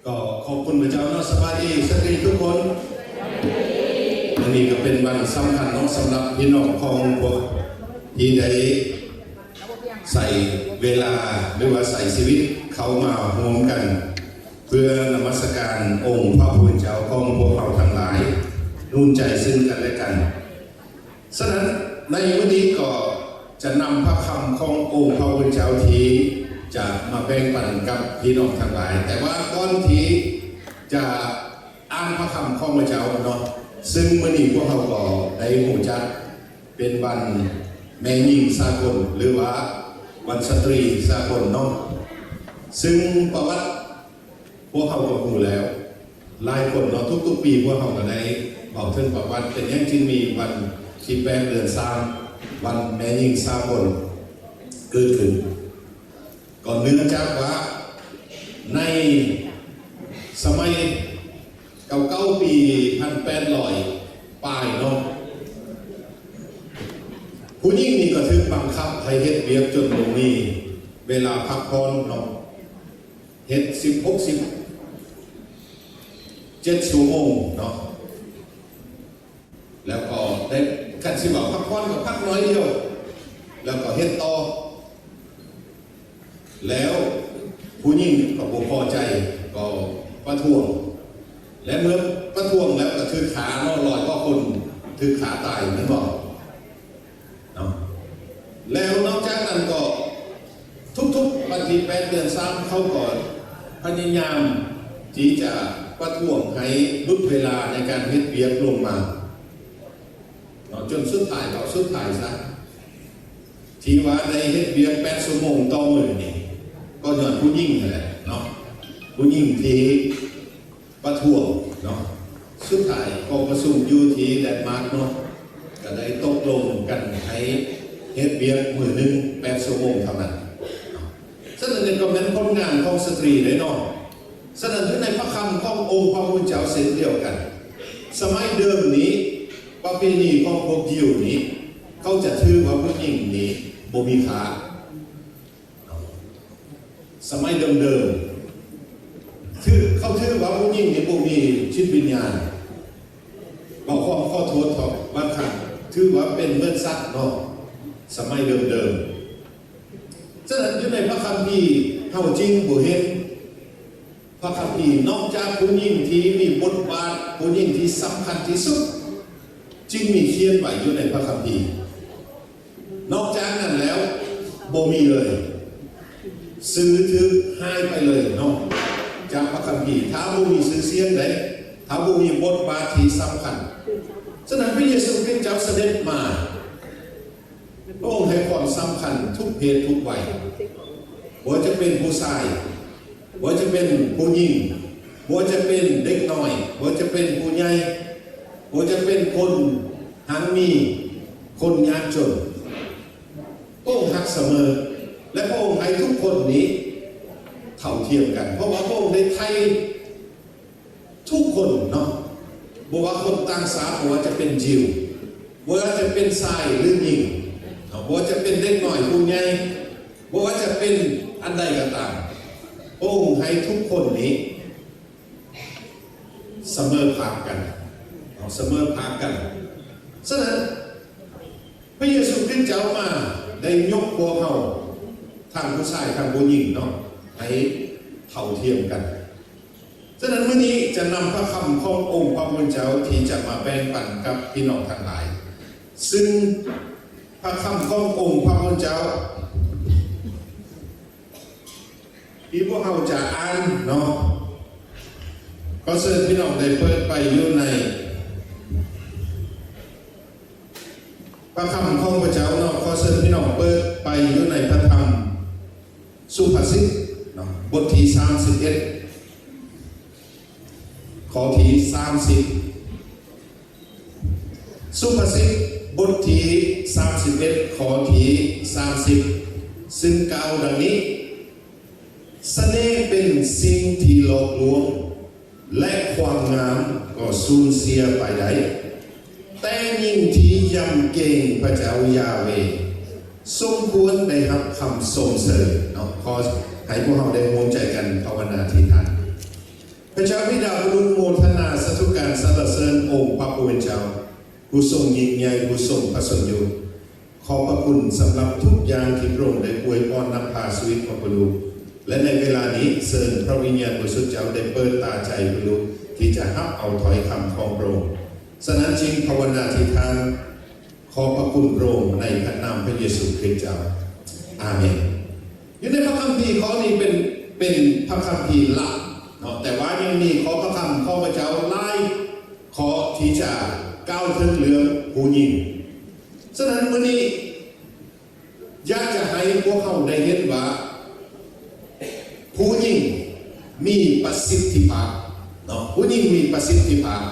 ก็ขอบคุณพระเจ้าเนาะสบายดีสตรีทุกคนวันนี้ก็เป็นวันสำคัญเนาะสำหรับพี่น้องของพวกที่ได้ใส่เวลาหรือว่าใส่ชีวิตเข้ามาร่วมกัน เพื่อนมัสการองค์พระผู้เป็นเจ้าของพวกเราทั้งหลายร่วมใจซึ่งกันและกันฉะนั้นในวันนี้ก็จะนำพระคำขององค์พระผู้เป็นเจ้าที่จะมาแบ่งปันกับพี่น้องทั้งหลายแต่ว่าก่อนที่จะอ่านพระคำของพระเจ้าเนาะซึ่งวันนี้พวกเราก็ได้หูจักเป็นวันแม่หญิงสากลหรือว่าวันสตรีสากลเนาะซึ่งประวัติพวกเขาก็รู้แล้วหลายคนเนาะทุกๆปีพวกเขาก็ได้บอกถึงประวัติเป็นอย่างที่มีวันที่8 เดือน 3วันแม่หญิงสากลเกิดขึ้นก็เนื่องจากว่าในสมัยเก่าๆปี1800ปลายเนาะผู้หญิงนี่ก็ถึงบังคับให้เฮ็ดเวียกจนตรงนี้เวลาพักผ่อนเนาะเฮ็ด7 ชั่วโมงเนาะแล้วก็ได้กันสิบอกพักผ่อนก็พักน้อยเดียวแล้วก็เฮ็ดต่อแล้วผู้หญิงก็บ่พอใจก็ประท้วงและเมื่อประท้วงแล้วก็ถือขาเนาะลอยก็คนถือขาตายนั่นบอกเนาะแล้วนอกจากนั้นก็ทุกๆวันที่8 เดือน 3เข้าก่อนพยายามที่จะประท้วงให้ลดเวลาในการเฮ็ดเวียกลงมาจนสุดท้ายซะที่ว่าได้เฮ็ดเวียก8 ชั่วโมงต่อมื้อนี่ก็ย้อนผู้หญิงนั่นแหละเนาะผู้หญิงที่ประท้วงเนาะสุดท้ายก็ประชุมอยู่ที่แดนมาร์กเนาะก็ได้ตกลงกันให้เฮ็ดเวียกมื้อนึง8 ชั่วโมงเท่านั้นฉะนั้นในก็เป็นผลงานของสตรีได้เนาะฉะนั้นในพระคำขององค์พระผู้เป็นเจ้าเช่นเดียวกันสมัยเดิมนี้ประเพณีของพวกยิวนี้เขาจะถือว่าผู้หญิงนี้บ่มีค่าสมัยเดิมเขาถือว่าผู้หญิงนี้บ่มีจิตวิญญาณบอกความขอโทษบางครั้งถือว่าเป็นเหมือนสัตว์เนาะสมัยเดิมฉะนั้นอยู่ในพระคัมภีร์เฮาจริงบ่เห็นพระคัมภีร์นอกจากผู้หญิงที่มีบทบาทผู้หญิงที่สำคัญที่สุดจึงมีเขียนไว้อยู่ในพระคัมภีร์นอกจากนั้นแล้วบ่มีเลยซื้อถือหายไปเลยเนาะจากพระคัมภีร์ถ้าบ่มีชื่อเสียงใดถ้าบ่มีบทบาทที่สำคัญฉะนั้นพระเยซูคริสต์เจ้าเสด็จมาพระองค์ให้ความสำคัญทุกเพศทุกวัยว่าจะเป็นผู้ชายว่าจะเป็นผู้หญิงว่าจะเป็นเด็กน้อยว่าจะเป็นผู้ใหญ่ว่าจะเป็นคนหางมีคนยากจนพระองค์รักเสมอและพระองค์ให้ทุกคนนี้เท่าเทียมกันเพราะว่าพระองค์ได้ไถ่ทุกคนเนาะบอกว่าคนต่างศาสนาว่าจะเป็นยิวว่าจะเป็นชายหรือหญิงว่าจะเป็นเด็กน้อยผู้ใหญ่ว่าจะเป็นอันใดก็ตามพระองค์ให้ทุกคนนี้เสมอภาคกันฉะนั้นพระเยซูคริสต์เจ้ามาได้ยกพวกเขาทางผู้ชายทางผู้หญิงเนาะให้เท่าเทียมกันฉะนั้นวันนี้จะนำพระคำขององค์พระผู้เป็นเจ้าที่จะมาแบ่งปันกับพี่น้องทั้งหลายซึ่งพระคำขององค์พระผู้เป็นเจ้าที่พวกเราจะอ่านเนาะก็เชิญพี่น้องได้เปิดไปอยู่ในพระคำของพระเจ้าเนาะขอเชิญพี่น้องเปิดไปอยู่ในพระธรรมสุภาษิตเนาะบทที่31ข้อที่30สุภาษิตบทที่31ข้อที่30ซึ่งกล่าวดังนี้เสน่ห์เป็นสิ่งที่หลอกลวงและความงามก็สูญเสียไปได้แต่ยิ่งที่ยำเก่งพระเจ้ายาเวห์สมควรได้รับคำส่งเสริญเนาะขอให้พวกเราได้ร่วมใจกันภาวนาที่ฐาน พระเจ้าบิดาบุญโมทนาสาธุการสรรเสริญองค์พระผู้เป็นเจ้าผู้ทรงยิ่งใหญ่ผู้ทรงพระชนอยู่ขอบพระคุณสำหรับทุกอย่างที่พระองค์ได้อวยพรนำพาชีวิตของพระลูกและในเวลานี้เชิญพระวิญญาณบริสุทธิ์เจ้าได้เปิดตาใจพระลูกที่จะรับเอาถ้อยคำของพระองค์ฉะนั้นจึงภาวนาที่ทานขอบพระคุณพระองค์ในพระนามพระเยซูคริสต์เจ้าอาเมนอยู่ในพระคัมภีร์ข้อนี้เป็นพระคัมภีร์หลักแต่ว่ายังมีข้อพระคำข้อพระเจ้าไล่ข้อที่จะก้าวถึงเรื่องผู้หญิงฉะนั้นวันนี้อยากจะให้พวกเขาได้เห็นว่าผู้หญิงมีประสิทธิภาพผู้หญิงมีประสิทธิภาพ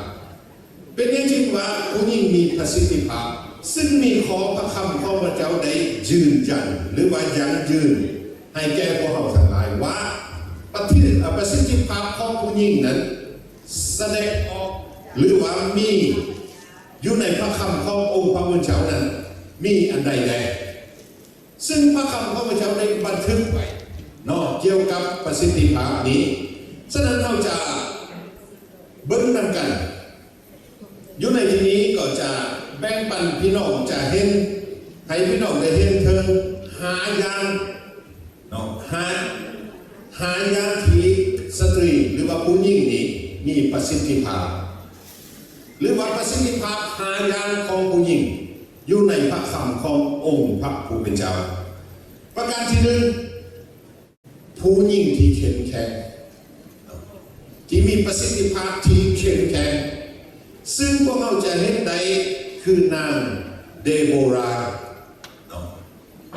เป็นอย่างจริงว่าผู้หญิงมีประสิทธิภาพซึ่งมีข้อพระคำข้อพระเจ้าได้ยืนยันหรือว่ายังยืนให้แก่พวกเขาทั้งหลายว่าประสิทธิภาพของผู้หญิงนั้นแสดงออกหรือว่ามีอยู่ในพระคำขององค์พระผู้เป็นเจ้านั้นมีอันใดใดซึ่งพระคำของพระเจ้าได้บันทึกไว้เกี่ยวกับประสิทธิภาพนี้ฉะนั้นเราจะเบิ่งนำกันอยู่ในที่นี้ก็จะแบ่งปันพี่น้องจะเห็นให้พี่น้องได้เห็นเธอหายางหายางที่สตรีหรือว่าผู้หญิงนี้มีประสิทธิภาพหรือว่าประสิทธิภาพหายางของผู้หญิงอยู่ในพระคำขององค์พระผู้เป็นเจ้าประการที่หนึ่งผู้หญิงที่เข้มแข็งที่มีประสิทธิภาพที่เข้มแข็งซึ่งพวกเราจะเห็นได้คือนางเดโบรา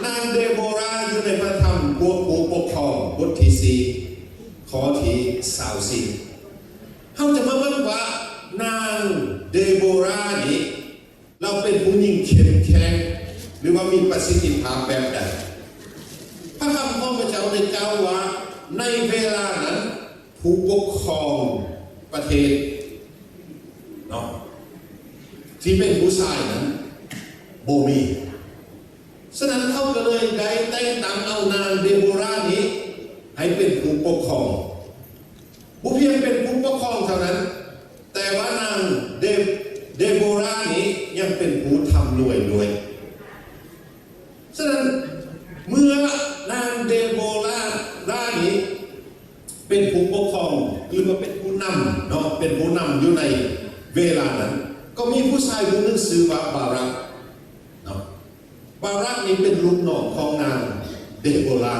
นางเดโบราอยู่ในพระธรรมพวกผู้ปกครองบทที่4ข้อที่24เขาจะมาบอกว่านางเดโบรานี้เราเป็นผู้หญิงเข้มแข็งหรือว่ามีประสิทธิภาพแบบใดพระคำของพระเจ้าได้กล่าวว่าในเวลานั้นผู้ปกครองประเทศที่เป็นผู้ชายนั้นโบมีฉะนั้นเขาก็เลยได้แต่งตั้งเอานางเดโบรานี้ให้เป็นผู้ปกครองผู้เพียงเป็นผู้ปกครองเท่านั้นแต่ว่านางเดโบรานี้ยังเป็นผู้ทำรวยด้วยฉะนั้นเมื่อนางเดโบรานี้เป็นผู้ปกครองหรือว่าเป็นผู้นำเป็นผู้นำอยู่ในเวลานั้นก็มีผู้ชายคนหนึ่งชื่อว่าบารักบารักนี้เป็นลูกน้องของนางเดโบรา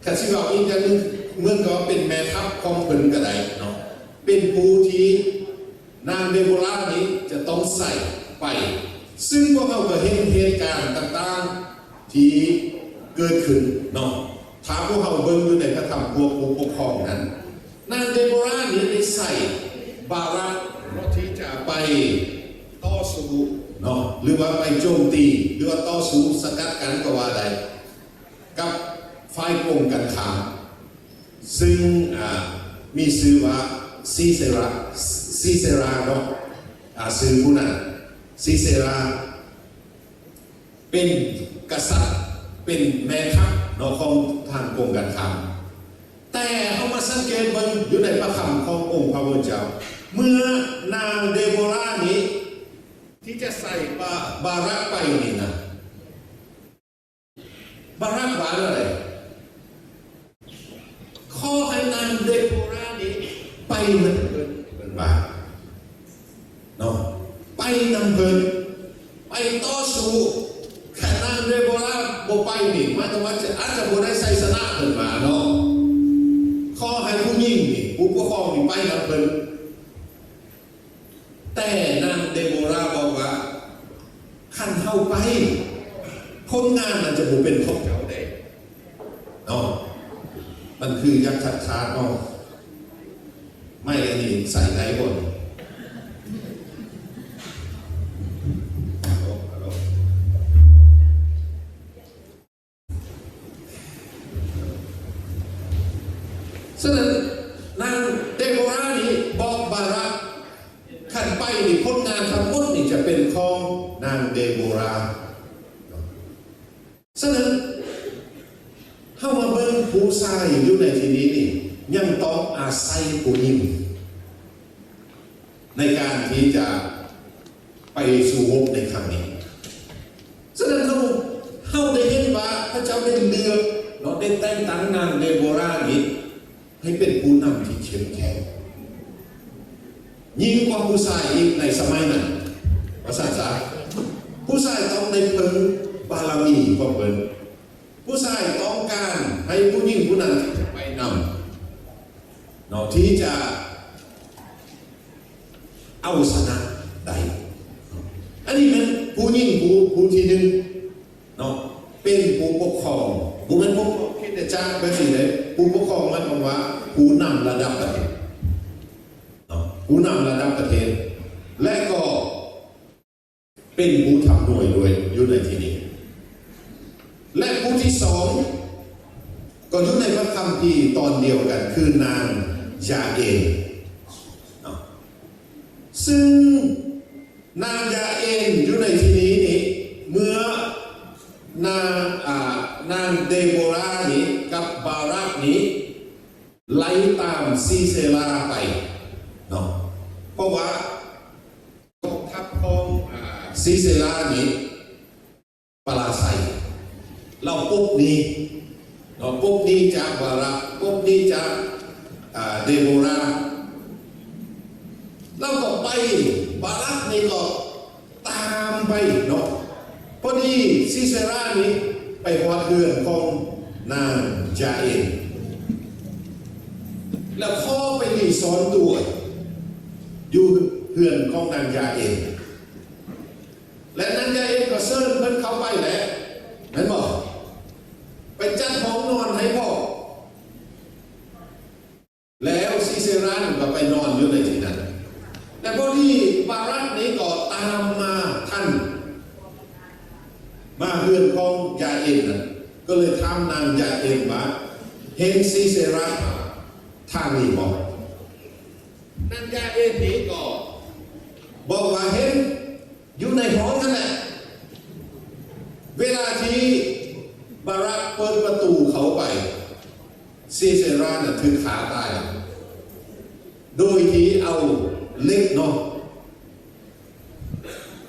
คาซิว่าอีกอย่างนึงเมื่อก็เป็นแม่ทัพของเพิ่นก็ได้เป็นผู้ที่นางเดโบรานี้จะต้องใส่ไปซึ่งพวกเราก็เห็นเหตุการณ์ต่างๆที่เกิดขึ้นถ้าพวกเราเบิ่งอยู่ในพระธรรมพวกผู้ปกครองนั้นนางเดโบรานี้ได้ใส่บารักที่จะไปต่อสู้หรือว่าไปโจมตีหรือว่าต่อสู้สกัดกันก็ว่าได้กับฝ่ายกงกันข้ามซึ่งมีชื่อว่าซีเซราชื่อผู้นั้นซีเซราเป็นกษัตริย์เป็นแม่ทัพของทางกงกันข้ามแต่เขามาสังเกตเบิ่งอยู่ในพระคำขององค์พระผู้เป็นเจ้าเมื่อนางเดโบรานี้ที่จะใส่บารักไปนี่นะบารักว่าอะไรข้อให้นางเดโบรานี้ไปเหมือนเพิ่นว่าไปนำเพิ่นไปต่อสู้แค่นางเดโบราบ่ไปนี่หมายถึงว่าอาจจะบ่ได้ใส่ชนะเพิ่นมาข้อให้ผู้หญิงนี่ผู้ปกครองนี่ไปนำเพิ่นแต่นางเดโบราบอกว่าขันเข้าไปคนงานมันจะบ่เป็นของเจ้าได้มันคือยักษ์ชัดไม่อันนี้ใส่ไหนบนฉะนั้นนางเดโบรานี้บอกบารักขันไปนี่คนงานทั้งหมดนี่จะเป็นของนางเดโบราฉะนั้นเข้ามาเบิ่งผู้ชายอยู่ในที่นี้นี่ ยังต้องอาศัยผู้หญิงในการที่จะไปสู่ภพในครั้งนี้ฉะนั้นเราได้เห็นว่าพระเจ้าได้เลือกเราได้แต่งตั้งนางเดโบรานี้ให้เป็นผู้นำที่เข้มแข็งยิ่งกว่าผู้ชายอีกในสมัยนั้นภาษาสาผู้ชายต้องได้เพิ่งบารมีของเพิ่นผู้ชายต้องการให้ผู้หญิงผู้นั้นไปนำเนาะที่จะเอาชนะได้อันนี้มันผู้หญิงผู้ที่หนึ่งเนาะเป็นผู้ปกครองบุคคลปกครองคิดแต่จ้างไปสิเลยผู้ปกครองมันบอกว่าผู้นำระดับประเทศเนาะผู้นำระดับประเทศและก็เป็นผู้ทำหน่วยด้วยอยู่ในที่นี้และผู้ที่สองก็อยู่ในพระคัมภีร์ตอนเดียวกันคือนางยาเอลซึ่งนางยาเอลอยู่ในที่นี้นี่เมื่อนางเดโบรานี้กับบารักนี้ไล่ตามซีเซราไปเนาะเพราะว่ากองทัพของซีเซรานี้ปราศัยเราปุ๊บนี้เราปุ๊บนี้จากบารักปุ๊บนี้จากเดโบราเราก็ไปบารักนี่ก็ตามไปเนาะพอดีซิเซรานี้ไปหอดเรือนของนางจาเอลแล้วพ่อไปรีสอนตัวอยู่เรือนของนางจาเอลและนางจาเอลก็เซิร์ฟเพิ่นเข้าไปแหละนั่นบอกไปจัดห้องนอนให้พ่อแล้วซิเซราก็ไปนอนอยู่ในที่นั้นแต่พอดีบารักนี้ก็ตามมาท่านมาเฮือนของยาเอลนะก็เลยถามนางยาเอลว่าเห็นซิเซราทางนี้บอกนางยาเอลนี้ก็บอกว่าเห็นอยู่ในห้องนั่นแหละเวลาที่บารักเปิดประตูเขาไปซิเซราน่ะถือขาตายโดยที่เอาเล็กเนาะ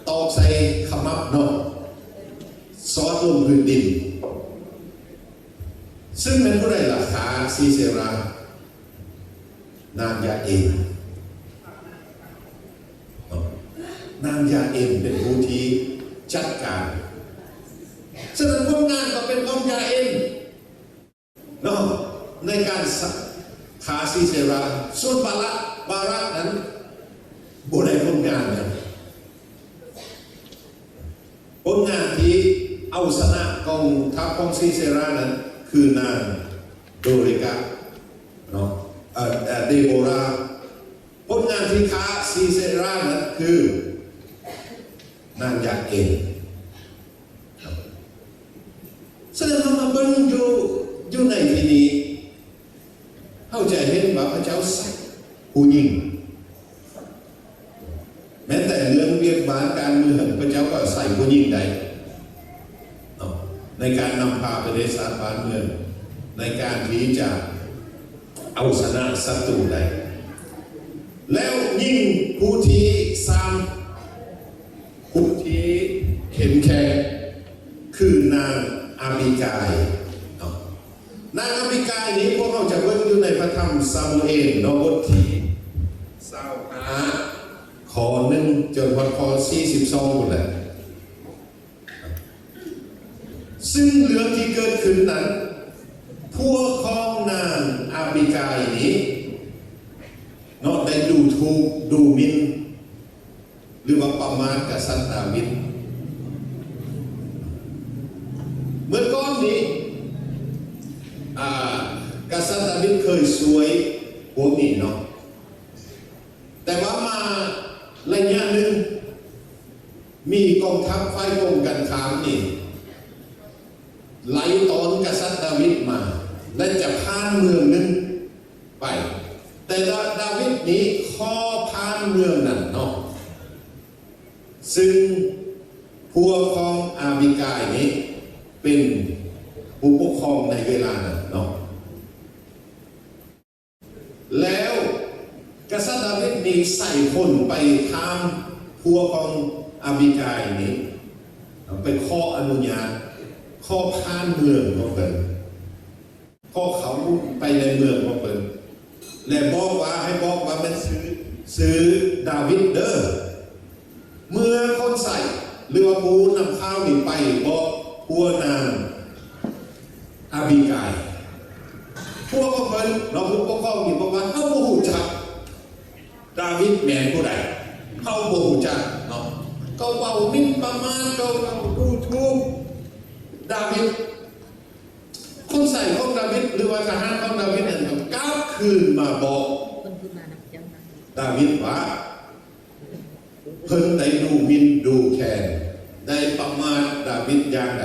ตอกใส่ขมับเนาะซอสลงพื้นดินซึ่งเป็นผู้ใดล่ะขาซีเซรานางยาเอลนางยาเอลเป็นผู้ที่จัดการฉะนั้นพวกงานก็เป็นของยาเอลเนาะในการขาซีเซราส่วนบารักนั้นบุได้ผลงานเนี่ยผลงานที่เอาชนะกองทัพของซีเซรานั้นคือนางโดริกาเนาะเดโบราผลงานที่ค้าซีเซรานั้นคือนางยาเอลแสดงว่ามาเบิ่งอยู่ในที่นี้เข้าใจเห็นว่าพระเจ้าใส่ผู้หญิงแม้แต่เรื่องเวียกบานการเมืองพระเจ้าก็ใส่ผู้หญิงได้ในการนำพาประเทศชาติบ้านเมืองในการที่จะเอาชนะศัตรูได้แล้วยิ่งผู้ที่สร้างผู้ที่เข้มแข็งคือนางอาบิกายนางอาบิกายนี้พวกเราจะเบิ่งอยู่ในพระธรรมซามูเอลบทที่25ข้อ 1จนถึงข้อ 42หมดเลยซึ่งเรื่องที่เกิดขึ้นนั้นพวกของนางอาบิกายนี้เนาะได้ดูถูกดูหมิ่นหรือว่าประมาทกษัตริย์ดาวิดเมื่อก่อนนี้กษัตริย์ดาวิดเคยสวยพวกนี้เนาะแต่ว่ามาระยะหนึ่งมีกองทัพฝ่ายตรงกันข้ามนี่ไล่ตอนกษัตริย์ดาวิดมาและจะพานเมืองนึงไปแต่ดาวิดนี้ข้อพานเมืองนั้นเนาะซึ่งพวกของอาบิกายนี้เป็นผู้ปกครองในเวลานั้นเนาะ ษัตริย์ดาวิดนี่ใส่คนไปทางพัวของอาบิกายนี่ไปข้ออนุญาตข้อผ่านเมืองของเปิดข้อเขาไปในเมืองของเปิดและบอกว่าให้บอกว่ามันซื้อดาวิดเด้อเมื่อคนใส่หรือว่าผู้นำข้าวนี่ไปบอกพัวนางอาบิกายพวกเขาเพิ่นเราผู้ปกครองนี่บอกว่าเขาโมโหจักดาวิดแมนผู้ใดเขาโมโหจักเนาะก็เบามินประมาณก็ดูถูกดาวิดคนใส่ของดาวิดหรือว่าทหารของดาวิดนั่นก็ก้าวคืนมาบอกดาวิดว่าเพิ่นได้ดูมินดูแคนได้ประมาณดาวิดอย่างไร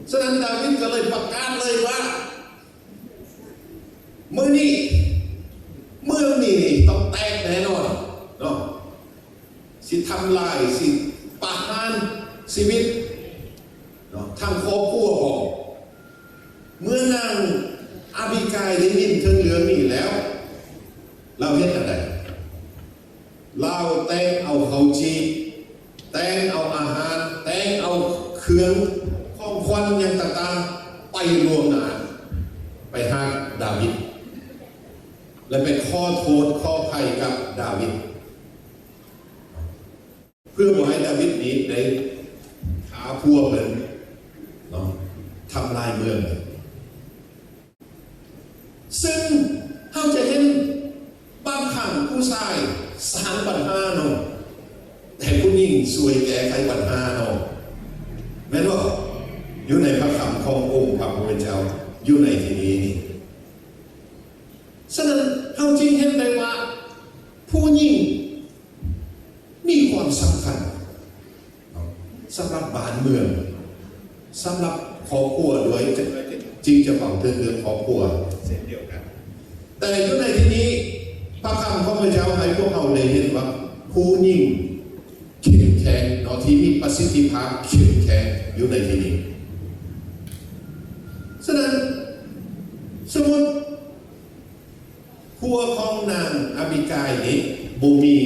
ฉะนั้นดาวิดก็เลยประกาศเลยว่าเมื่อนี้ต้องแตกแน่นอนเนาะสิทำลายสิประหารชีวิตเนาะทำครอบครัวของเมื่อนางอาบิกายได้ยินเรื่องเหลืองนี่แล้วเราเห็นอะไรเราแต่งเอาเขาจีแต่งเอาอาหารแต่งเอาเครื่องของควันอย่างต่างๆไปรวมหนาไปหาดาวิดและไปข้อโทษข้อภัยกับดาวิดเพื่อบอกให้ดาวิดนี้ได้หาพวกเลยเนาะทำลายเมืองซึ่งเขาจะเห็นบางครั้งผู้ชายสร้างปัญหาเนาะแต่ผู้หญิงสวยแก้ไขปัญหาเนาะแม้ว่าอยู่ในพระคำขององค์พระผู้เป็นเจ้าอยู่ในที่นี้นี่ฉะนั้นเขาจริงเห็นได้ว่าผู้หญิงมีความสำคัญสำหรับบ้านเมืองสำหรับครอบครัวด้วยจริงจะเป่าเตือนครอบครัวเช่นเดียวกันแต่อยู่ในที่นี้พระคำของพระเจ้าให้พวกเราได้เห็นว่าผู้หญิงเข้มแข็งเนาะที่มีประสิทธิภาพเข้มแข็งอยู่ในที่นี้ฉะนั้นสมมติครัวของนางอาบิกายนี้บูมี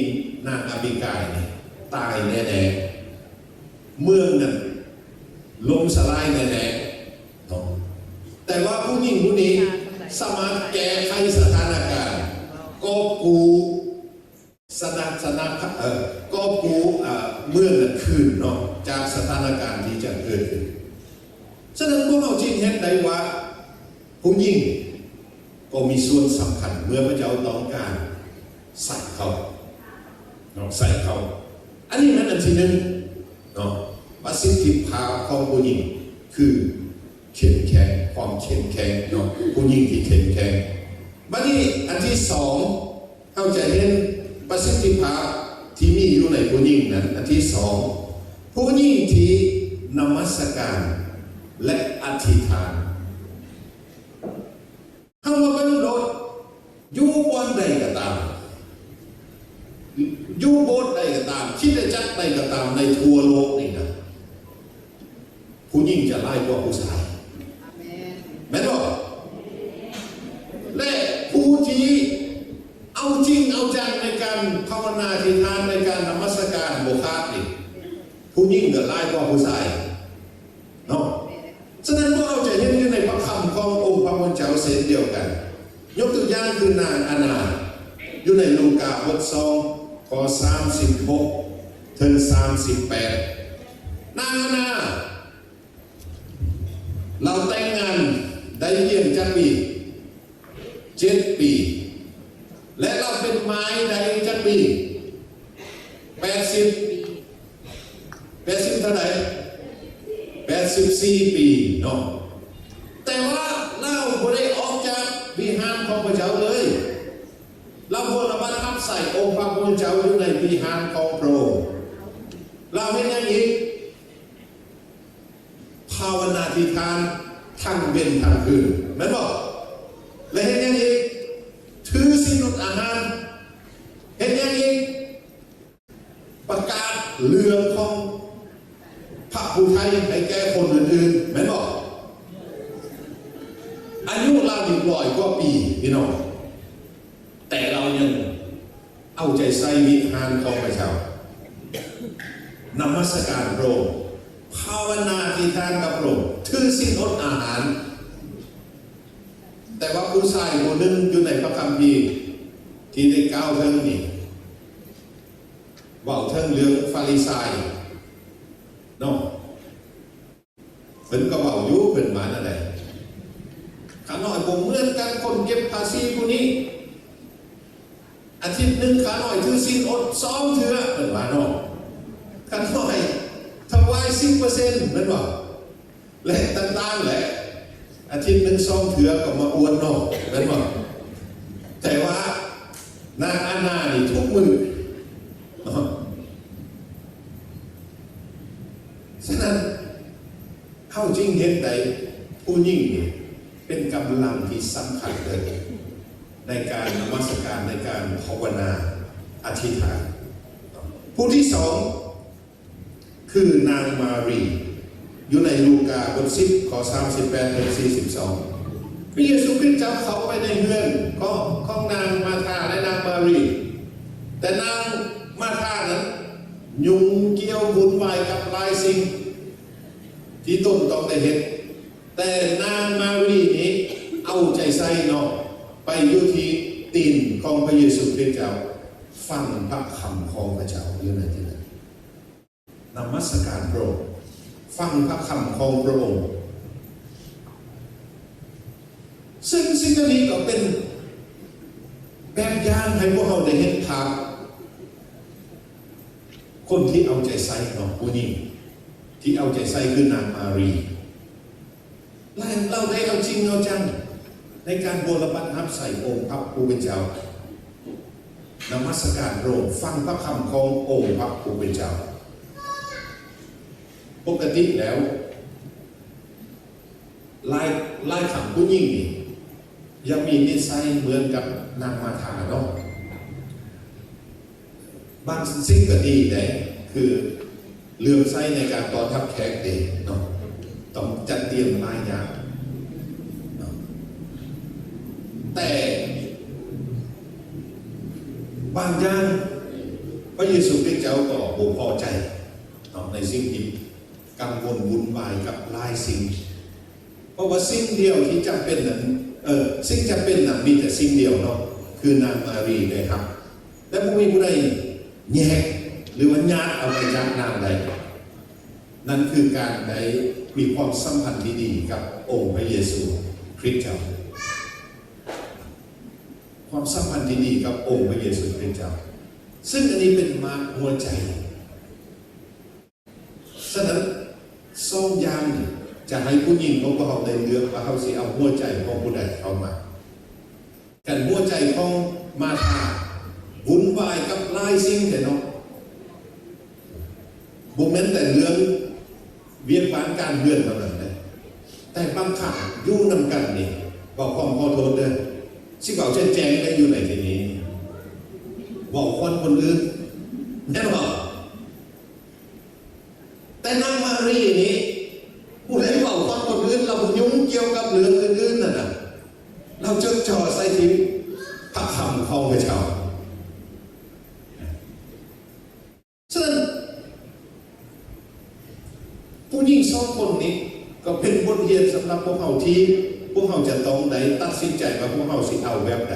นางอาบิกายนี่ตายแน่ๆเมืองนั้นล้มสลายแน่ๆแต่ว่าผู้หญิงผู้นี้สามารถแก้ไขสถานการณ์ก็กูก็กูเมืองนั้นคืนเนาะจากสถานการณ์ที่จะเกิดขึ้นฉะนั้นพวกเราจริงเห็นได้ว่าผู้หญิงก็มีส่วนสำคัญเมื่อพระเจ้าต้องการใส่เขาเนาะใส่เขาอันนี้นั่นอันที่หนึ่งเนาะประสิทธิภาพของผู้หญิงคือเข้มแข็งความเข้มแข็งเนาะผู้หญิงที่เข้มแข็งบัดนี้อันที่สองเข้าใจเห็นประสิทธิภาพที่มีอยู่ในผู้หญิงนั้นอันที่สองผู้หญิงที่นมัสการและอธิษฐานเข้ามาบรรลุอยู่บนใดก็ตามอยู่โบสถ์ใดก็ตามคิดจะจักใดก็ตามในทั่วโลกนี่นะผู้หญิงจะไล่กว่าผู้ชายแม่นบ่และผู้ที่เอาจริงเอาจังในการภาวนาอธิษฐานในการนมัสการโบคานี่ผู้หญิงจะไล่กว่าผู้ชายเนาะฉะนั้นพวกเราจะเห็นอยู่ในพระคำขององค์พระผู้เป็นเจ้าเช่นเดียวกันยกตัวอย่างคือนางอานาอยู่ในลูกาบท2ข้อ36ถึง38นางอานาเราแต่งงานได้เยี่ยมจักปี7 ปีและเราเป็นไม้ได้จักปี80เท่าไหร่84 ปีเนาะแต่ว่าเราไม่ได้ออกจากวิหารของพระเจ้าเลยเราควรระบัดทับใส่องค์พระผู้เป็นเจ้าอยู่ในวิหารของพระองค์เราเห็นอย่างนี้ภาวนาอธิษฐานทั้งเว้นทั้งคืนแม่นบอกและเห็นอย่างนี้ถือศีลอดอาหารเห็นอย่างนี้ประกาศเรื่องของพระผู้ไทยให้แก่คนอื่นๆแม่นบอกอายุเรา100 กว่าปีพี่น้องแต่เรายัง ใจใส่วิหารของพระเจ้านมัสการพระองค์ภาวนาที่ทานกับพระองค์ถือศีลอดอาหารแต่ว่าผู้ชายคนหนึ่งอยู่ในพระคัมภีร์ที่ได้กล่าวเรื่องนี้ว่าเรื่องเรื่องฟาริสัยเนาะเพิ่นก็บอกอยู่เพิ่นมาอะไรข้าน้อยผมเหมือนกันคนเก็บภาษีผู้นี้อาทิตย์หนึ่งข้าน้อยถือศีลอด2 เทื่อเพิ่นว่าเนาะข้าน้อยถวาย10%เพิ่นว่าและต่างๆแหละอาทิตย์หนึ่ง2 เทื่อก็มาอวดเนาะเพิ่นว่าแต่ว่านางอาณานี่ทุกมือฉะนั้นเข้าจริงเห็นใดผู้ยิ่งเป็นกำลังที่สำคัญเลยในการนมัสการในการภาวนาอธิษฐานผู้ที่สองคือนางมารีอยู่ในลูกาบท10 ข้อ 38 ถึง 42พระเยซูคริสต์จับเขาไปในเฮือนของนางมาธาและนางมารีแต่นางมาธานั้นยุ่งเกี่ยววุ่นวายกับหลายสิ่งที่ตนต้องได้เห็นแต่นางมารีนี้เอาใจใส่เนาะไปอยู่ที่ตีนของพระเยซูคริสต์เจ้าฟังพระคำของพระเจ้าอยู่ในที่นั้นนมัสการพระองค์ฟังพระคำของพระองค์ซึ่งสิ่งนี้ก็เป็นแบบอย่างให้พวกเราได้เห็นภาพคนที่เอาใจใส่เนาะผู้นี้ที่เอาใจใส่คือนางมารีและเราได้เอาจริงเอาจังในการบูรพนับใส่องค์พระผู้เป็นเจ้านมัสการพระองค์ฟังพระคำขององค์พระผู้เป็นเจ้าปกติแล้วลายขังผู้ยิ่งนี่ยังมีนิสัยเหมือนกับนางมาธาเนาะบางสิ่งก็ดีได้คือเลื่อมใสในการต้อนรับแขกเด็กเนาะต้องจัดเตรียมหลายอย่างแต่บางอย่างพระเยซูคริสต์เจ้าก็บ่พอใจในสิ่งที่กังวลวุ่นวายกับหลายสิ่งเพราะว่าสิ่งเดียวที่จำเป็นนั้นสิ่งจำเป็นนั้นมีแต่สิ่งเดียวเนาะคือนางมารีเลยครับและผู้มีผู้ใดแยกหรือว่าญาติเอาไปจากนางใดนั่นคือการได้มีความสัมพันธ์ที่ดีกับองค์พระเยซูคริสต์เจ้าความสัมพันธ์ที่ดีกับองค์พระเยซูคริสต์เจ้าซึ่งอันนี้เป็นมาหัวใจฉะนั้นทรงยามจะให้ผู้หญิงของเขาได้เลือกว่าเขาสิเอาหัวใจของผู้ใดเข้ามากันหัวใจของมาธาวุ่นวายกับหลายสิ่งแต่เนาะบุญแม้แต่เรื่องเวียนปานการเลื่อนเท่านั้นนะแต่บางครั้งยู่นำกันนี่บอกความขอโทษเด้อสิบอกแจ้งได้อยู่ในที่นี้บอกคนอื่นแน่นอนแต่นางมารีนี้ผู้ใดบอกคนอื่นเรายุ่งเกี่ยวกับเรื่องอื่นๆนั่นน่ะเราจดจ่อใส่ที่พระคำของพระเจ้าฉะนั้นผู้หญิง2 คนนี้ก็เป็นบทเรียนสำหรับพวกเราที่พวกเราจะต้องได้ตัดสินใจว่าพวกเราสิเอาแบบใด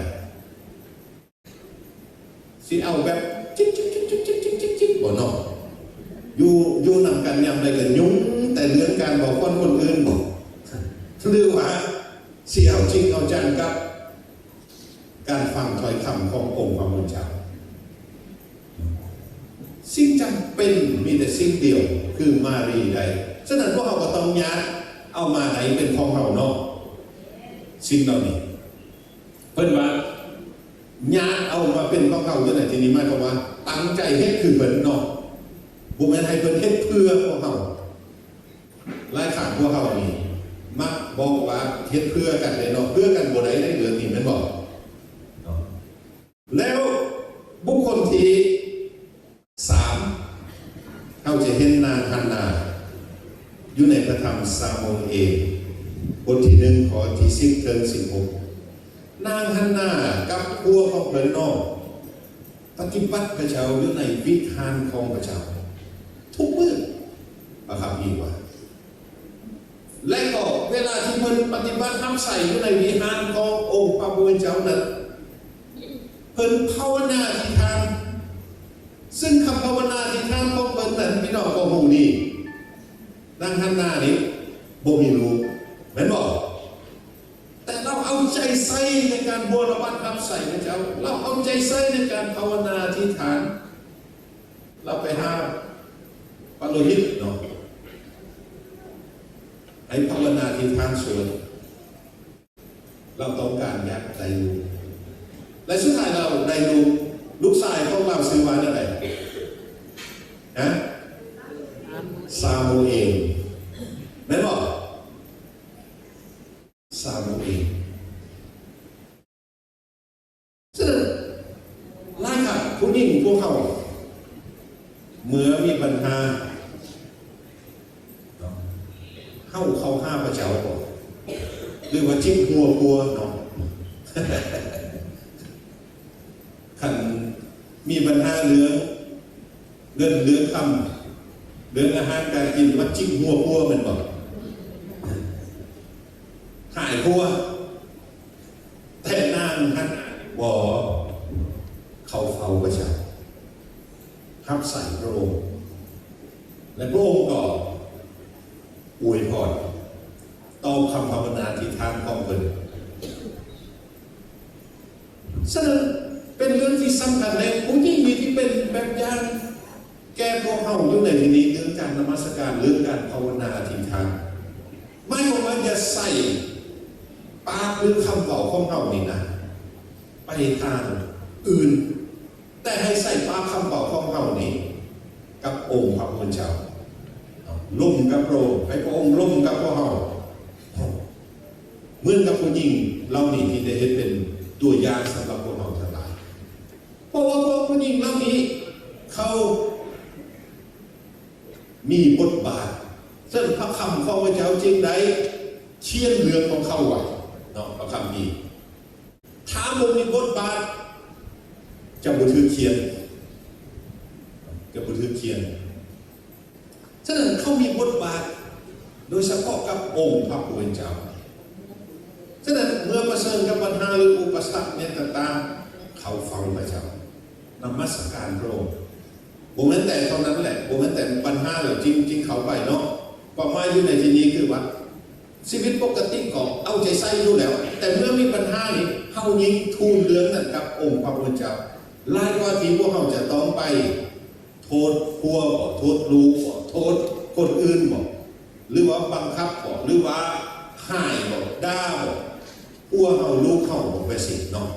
สิเอาแบบจิ๊บบ่เนาะอยู่นำกันยำใดกันยุ่งแต่เรื่องการบอกคนอื่นบอกหรือว่าสิเอาจริงเอาจังกับการฟังถ้อยคำขององค์พระผู้เป็นเจ้าสิ่งจำเป็นมีแต่สิ่งเดียวคือมารีใดฉะนั้นพวกเราก็ต้องย้ายเอามาไหนเป็นของเราเนาะสิ่งเหล่านี้เพิ่นว่าย้ายเอามาเป็นของเราอยู่ในที่นี้หมายความว่าตั้งใจเฮ็ดคือเพิ่นเนาะบ่แม่นให้เพิ่นเฮ็ดเพื่อพวกเราหลายครั้งพวกเรานี่มักบอกว่าเฮ็ดเพื่อกันได้เนาะเพื่อกันบ่ได้ได้เหลือนี่แม่นบ่แล้วบุคคลที่3เขาจะเห็นนางฮันนาอยู่ในพระธรรมซามูเอลบทที่1 ข้อที่10 ถึง 16นางฮันนากับครัวของเพิ่นเนาะ ปฏิบัติพระเจ้าอยู่ในวิธานของพระเจ้าทุกมื้อพระคัมภีร์ว่าและก็เวลาที่เพิ่นปฏิบัติทำใส่อยู่ในวิหารขององค์พระผู้เป็นเจ้านั้นเพิ่นภาวนาอธิษฐานซึ่งคำภาวนาอธิษฐานของเพิ่นนั้นพี่น้องก็ฮู้นี่นางฮันนานี่บ่มีลูกแม่นบ่แต่เราเอาใจใส่ในการบูรณะรับใส่พระเจ้าเราเอาใจใส่ในการภาวนาอธิษฐานเราไปหาปาโลหิตเนาะให้ภาวนาอธิษฐานส่วนเราต้องการอยากได้ลูกและสุดท้ายเราได้ลูกชายของเราซื้อมาอะไรนะซามูเอลแม่นบอกซามูเอลฉะนั้นไล่ครับผู้หญิงพวกเขาเมื่อมีปัญหาเข้าห้าพระเจ้าก่อนหรือว่าจิ้มหัวกลัวเนาะขันมีปัญหาเรื่องเงินเรื่องคำเรื่องอาหารการกินว่าจิ้มหัวกลัวมันบอกหายกลัวแต่นางฮันวอเขาเฝ้าพระเจ้าทับใส่พระองค์และพระองค์ก็อวยพรตอบคำภาวนาที่ทางของเพิ่นฉะนั้นเป็นเรื่องที่สำคัญในผู้หญิงที่เป็นแบบอย่างแก่พวกเขาอยู่ในที่นี้เรื่องการนมัสการเรื่องการภาวนาที่ทางไม่ว่าจะใส่ปากหรือคำเก่าของเขานี่นะไปทางอื่นแต่ให้ใส่ปากคำเก่าของเขานี่กับองค์พระผู้เป็นเจ้าลุ่มกับพระองค์ให้พระองค์ลุ่มกับพวกเราเหมือนกับผู้หญิงเรานี่ที่ได้เห็นเป็นตัวอย่างสำหรับพวกเราทั้งหลายเพราะว่าพวกผู้หญิงเหล่านี้เขามีบทบาทซึ่งพระคำของพระเจ้าจริงได้เชี่ยนเรื่องของเขาไว้เนาะพระคำนี้ถ้ามันมีบทบาทจะบันทึกเขียนฉะนั้นเขามีบทบาทโดยเฉพาะกับองค์พระผู้เป็นเจ้าฉะนั้นเมื่อประเสริฐกับปัญหาหรืออุปสรรคเนี่ยต่างๆเขาฟังพระเจ้านมัสการพระองค์บ่แม่นแต่เท่านั้นแหละบ่แม่นแต่ปัญหาหรือจริงเขาไปเนาะความหมายอยู่ในที่นี้คือว่าชีวิตปกติก็เอาใจใส่อยู่แล้วแต่เมื่อมีปัญหานี่เฮายิงทูลเรื่องนั้นกับองค์พระผู้เป็นเจ้าหลายกว่าที่พวกเราจะต้องไปโทษพวกโทษลูกโทษคนอื่นบอกหรือว่าบังคับบอกหรือว่าห้ายบอกด่าบอกพวกเราลูกเขาบอกไปสิเนาะ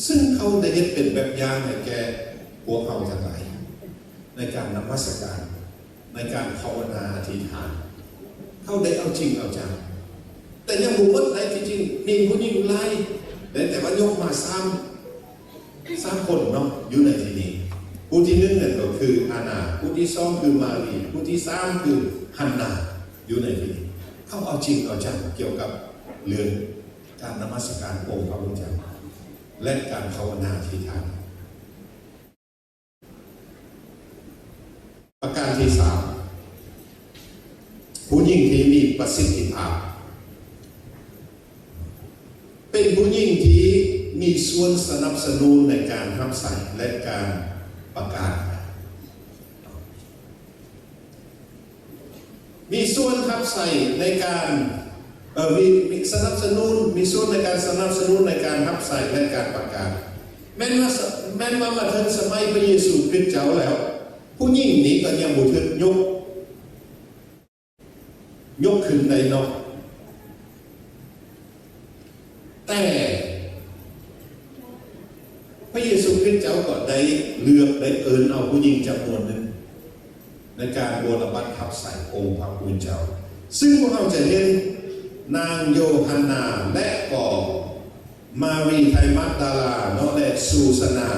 ซึ่งเขาได้เห็นเป็นแบบอย่างให้แก่พวกเขาทั้งหลายในการนมัสการในการภาวนาอธิษฐานเขาได้เอาจริงเอาจังแต่ยังบุกวัดไหนที่จริงมีผู้หญิงไล่แต่ว่ายกมา3 คนเนาะอยู่ในที่นี้ผู้ที่1เนี่ยก็คืออานาผู้ที่2คือมารีผู้ที่3คือฮันนาอยู่ในที่นี้เขาเอาจริงเอาจังเกี่ยวกับเรื่องการนมัสการองค์พระผู้เป็นเจ้าและการภาวนาอธิษฐานประการที่3ผู้หญิงที่มีประสิทธิภาพเป็นผู้หญิงที่มีส่วนสนับสนุนในการทำใส่และการประกาศมีส่วนทับใส่ในการมีสนับสนุนมีส่วนในการสนับสนุนในการทับใส่และการประกาศแม้ว่ามาถึงสมัยพระเยซูคริสต์เจ้าแล้วผู้หญิงนี้ก็ยังบุทึกยกขึ้นในนอกแต่พระเยซูคริสต์เจ้าก็ได้เลือกได้เอิญเอาผู้หญิงจำนวนหนึ่งในการบูรณะทับใส่องค์พระผู้เป็นเจ้าซึ่งพวกเราจะเห็นนางโยฮันนาและก็มารีไทมักดาลาเนาะและซูสนา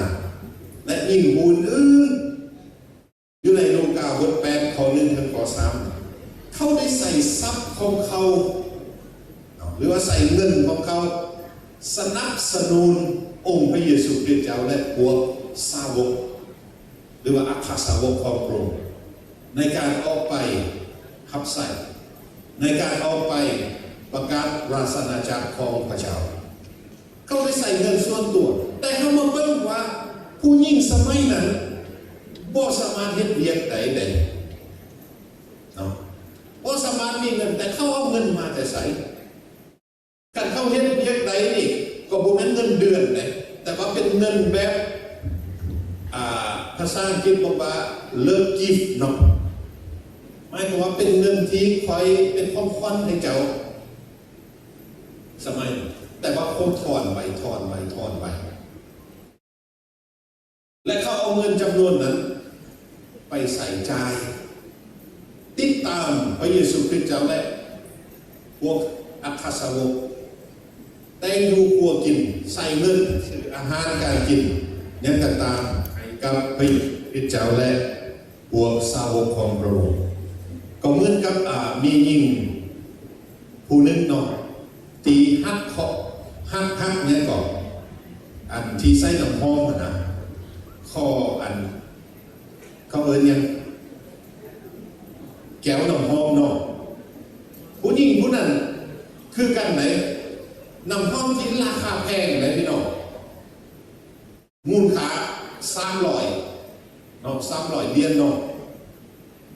และยิ่งบุญอื่นอยู่ในลูกาบท8 ข้อ 1 ถึงข้อ 3เขาได้ใส่ทรัพย์ของเขาหรือว่าใส่เงินของเขา สนับสนุนองค์พระเยซูคริสต์เจ้าและพวกสาวกหรือว่าอัครสาวกของพระองค์ในการออกไปขับใส่ในการออกไปประกาศราชอาณาจักรของพระเจ้าเขาไปใส่เงินส่วนตัวแต่เขามาเบิ่งว่าผู้หญิงสมัยนั้นบ่สามารถเฮ็ดเวียกใดเนาะบ่สามารถมีเงินแต่เขาเอาเงินมาแต่ใส่การเข้าเฮ็ดเวียกใดนี่ก็บ่แม่นเงินเดือนนะแต่ว่าเป็นเงินแบบภาษาอังกฤษบอกว่าเลิกกิฟต์เนาะหมายความว่าเป็นเงินที่คอยเป็นของขวัญให้เจ้าสมัยแต่ว่าคงทอนไปและเขาเอาเงินจำนวนนั้นไปใส่ใจติดตามพระเยซูคริสต์เจ้าและพวกอัครสาวกแต่งอยู่ครัวกินใส่เงินซื้ออาหารการกินยังต่างๆให้กับพระเยซูคริสต์เจ้าและพวกสาวกของพระองค์ก็เหมือนกับมีหญิงผู้หนึ่งเนาะตีฮักเนี่ยก่อนอันที่ใส่น้ำหอมนะข้ออันเขายังแก้วน้ำหอมเนาะผู้หญิงผู้นั้นคือกันไหนน้ำหอมที่ราคาแพงเลยพี่น้องมูลค่า300เนาะ300เหรียญเนาะ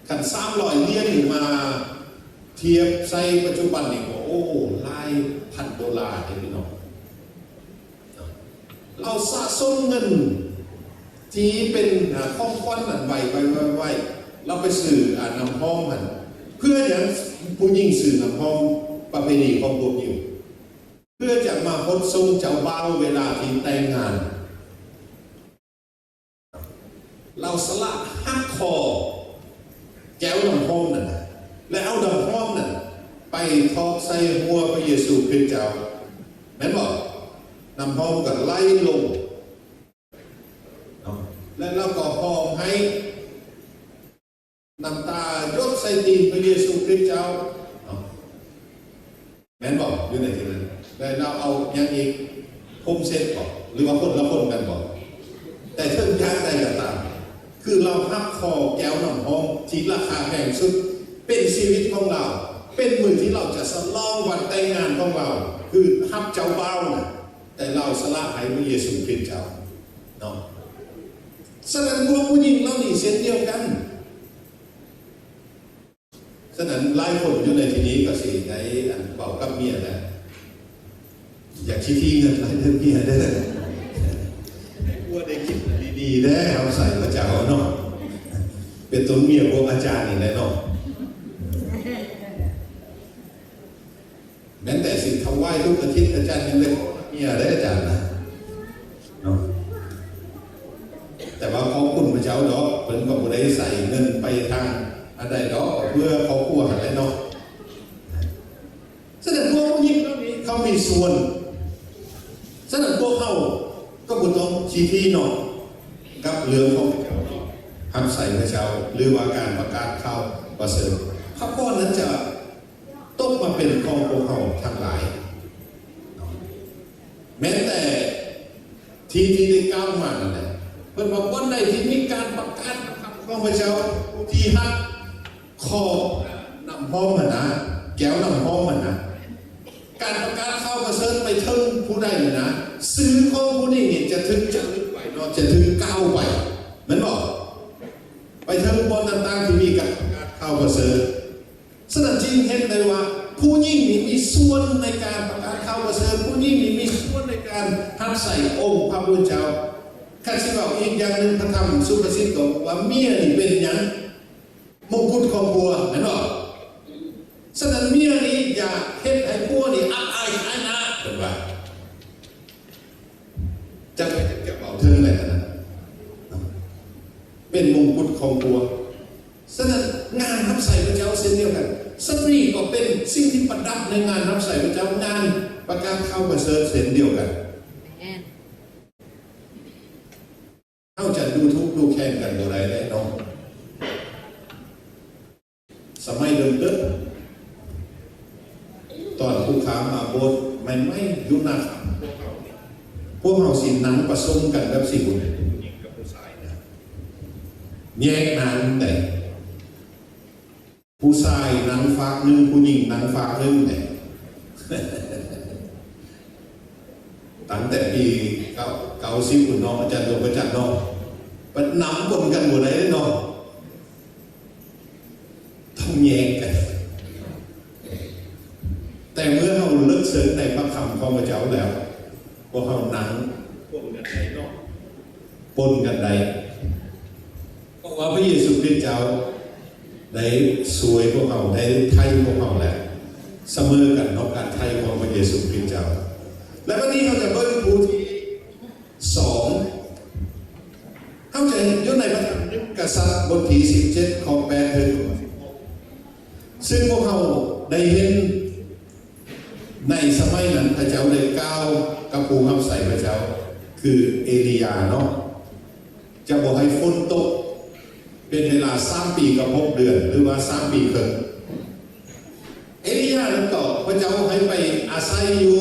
กัน300เหรียญนี่มาเทียบใส่ปัจจุบันนี่ก็โอ้หลายพันดอลลาร์เลยพี่น้องเราสะสมเงินที่เป็นของขวัญไว้เราไปซื้อน้ำหอมมันเพื่ออย่างผู้หญิงซื้อน้ำหอมประเพณีของพวกอยู่เพื่อจะมาพบทรงเจ้าบ่าวเวลาที่แต่งงานเราสละหักคอแก้วน้ำหอมนั่นและเอาน้ำหอมนั่นไปทอดใส่หัวพระเยซูคริสต์เจ้าแม่นบอกน้ำหอมก็ไล่ลงและเราก็หอมให้น้ำตายดใส่ตีนพระเยซูคริสต์เจ้าแม่นบอกอยู่ในที่นั้นแล้วเราเอาอย่างอีกพรมเสร็จบอกหรือว่าคนละคนกันบอกแต่เทิงย้ายใดก็ตามคือเราหักคอแก้วน้ำหอมที่ราคาแพงสุดเป็นชีวิตของเราเป็นมือที่เราจะสลองวันแต่งงานของเราคือหักเจ้าบ่าวนะแต่เราสละให้พระเยซูคริสต์เจ้าเนาะฉะนั้นพวกผู้หญิงเรานี่เช่นเดียวกันฉะนั้นหลายคนอยู่ในที่นี้ก็สิได้เบากับเมียแหละอยากชี้เงินหลายเรื่องเมียได้เลยว่าได้คิดดีๆได้เอาใส่พระเจ้าเนาะเป็นตัวเมียพวกอาจารย์นี่แหละเนาะแม้แต่สิ่งทำไหว้ทุกอาทิตย์อาจารย์ยังเลยเมียได้อาจารย์นะเนาะแต่ว่าขอบคุณพระเจ้าดอกเพิ่นก็บ่ได้ใส่เงินไปทางอะไรดอกเพื่อครอบครัวอะไรเนาะฉะนั้นพวกผู้หญิงเหล่านี้เขามีส่วนฉะนั้นพวกเขาก็บ่ต้องชี้ที่เนาะกับเรื่องของพระเจ้าทำใส่พระเจ้าหรือว่าการประกาศข่าวประเสริฐพระพรนั้นจะตกมาเป็นของพวกเขาทั้งหลายแม้แต่ที่ได้ก้าวมานั่นแหละเพิ่นบอกวันใดที่มีการประกาศของพระเจ้าที่ฮักคอนำหอมมันนะแก้วนำหอมมันนะการประกาศเข้าประเสริฐไปถึงผู้ใดนะซื้อของผู้นี้จะถึงจะลึกไปเนาะจะถึงก้าวไปเหมือนบอกไปถึงบนต่างๆที่มีการประกาศเข้าประเสริฐฉะนั้นจริงเห็นเลยว่าผู้ยิ่งนี้มีส่วนในการประกาศข่าวประเสริฐผู้ยิ่งนี้มีส่วนในการทับใส่องค์พระผู้เป็นเจ้าข้าสิบอกอีกอย่างหนึ่งพระธรรมสุภาษิตบอกว่าเมียนี่เป็นอย่างมงกุฎของบัวเห็นหรอฉะนั้นเมียนี้อย่าเฮ็ดให้ผัวนี่อับอายขายหน้าเป็นว่าจะไปเก็บเอาเทิงอะไรนะเป็นมงกุฎของบัวฉะนั้นงานรับใส่พระเจ้าเช่นเดียวกันสตรีก็เป็นสิ่งที่ประดับในงานรับใส่พระเจ้างานประกาศข่าวประเสริฐเช่นเดียวกันเขาจะดูทุกข์ดูแค้นกันอะไรได้น้องสมัยเดิมตอนผู้ค้ามาโบสถ์ มันไม่ยุนาพวกเราสินั้นผสมกันกับสิ่งผู้หญิงกับผู้ชายนะแยกนั้นแต่ผู้ชายนั้นฝากหนึ่งผู้หญิงนั้นฝากหนึ่งเนี่ยตั้งแต่ปี90คุณน้องอาจารย์ดวงประจักษ์น้องมันนำบนกันหมดเลยน้องต้องแยกกันแต่เมื่อเราเลิกเสิร์ชในพระคำของพระเจ้าแล้วพวกเรานั้นปนกันใดเนาะปนกันใดเพราะว่าพระเยซูคริสต์เจ้าได้สวยพวกเราได้ไทยพวกเราแหละเสมอกันนอกการไทยของพระเยซูคริสต์เจ้าและวันนี้เราจะเบิ่งผู้ที่2เข้าใจอยู่ในพระธรรมกษัตริย์บทที่17ข้อ8ถึง16ซึ่งพวกเราได้เห็นในสมัยนั้นพระเจ้าได้ก้าวกับผู้รับใส่พระเจ้าคือเอลียาเนาะจะบอกให้ฝนตกเป็นเวลา3 ปีกับ6 เดือนหรือว่า3 ปีครึ่งเอลียานั้นก็พระเจ้าให้ไปอาศัยอยู่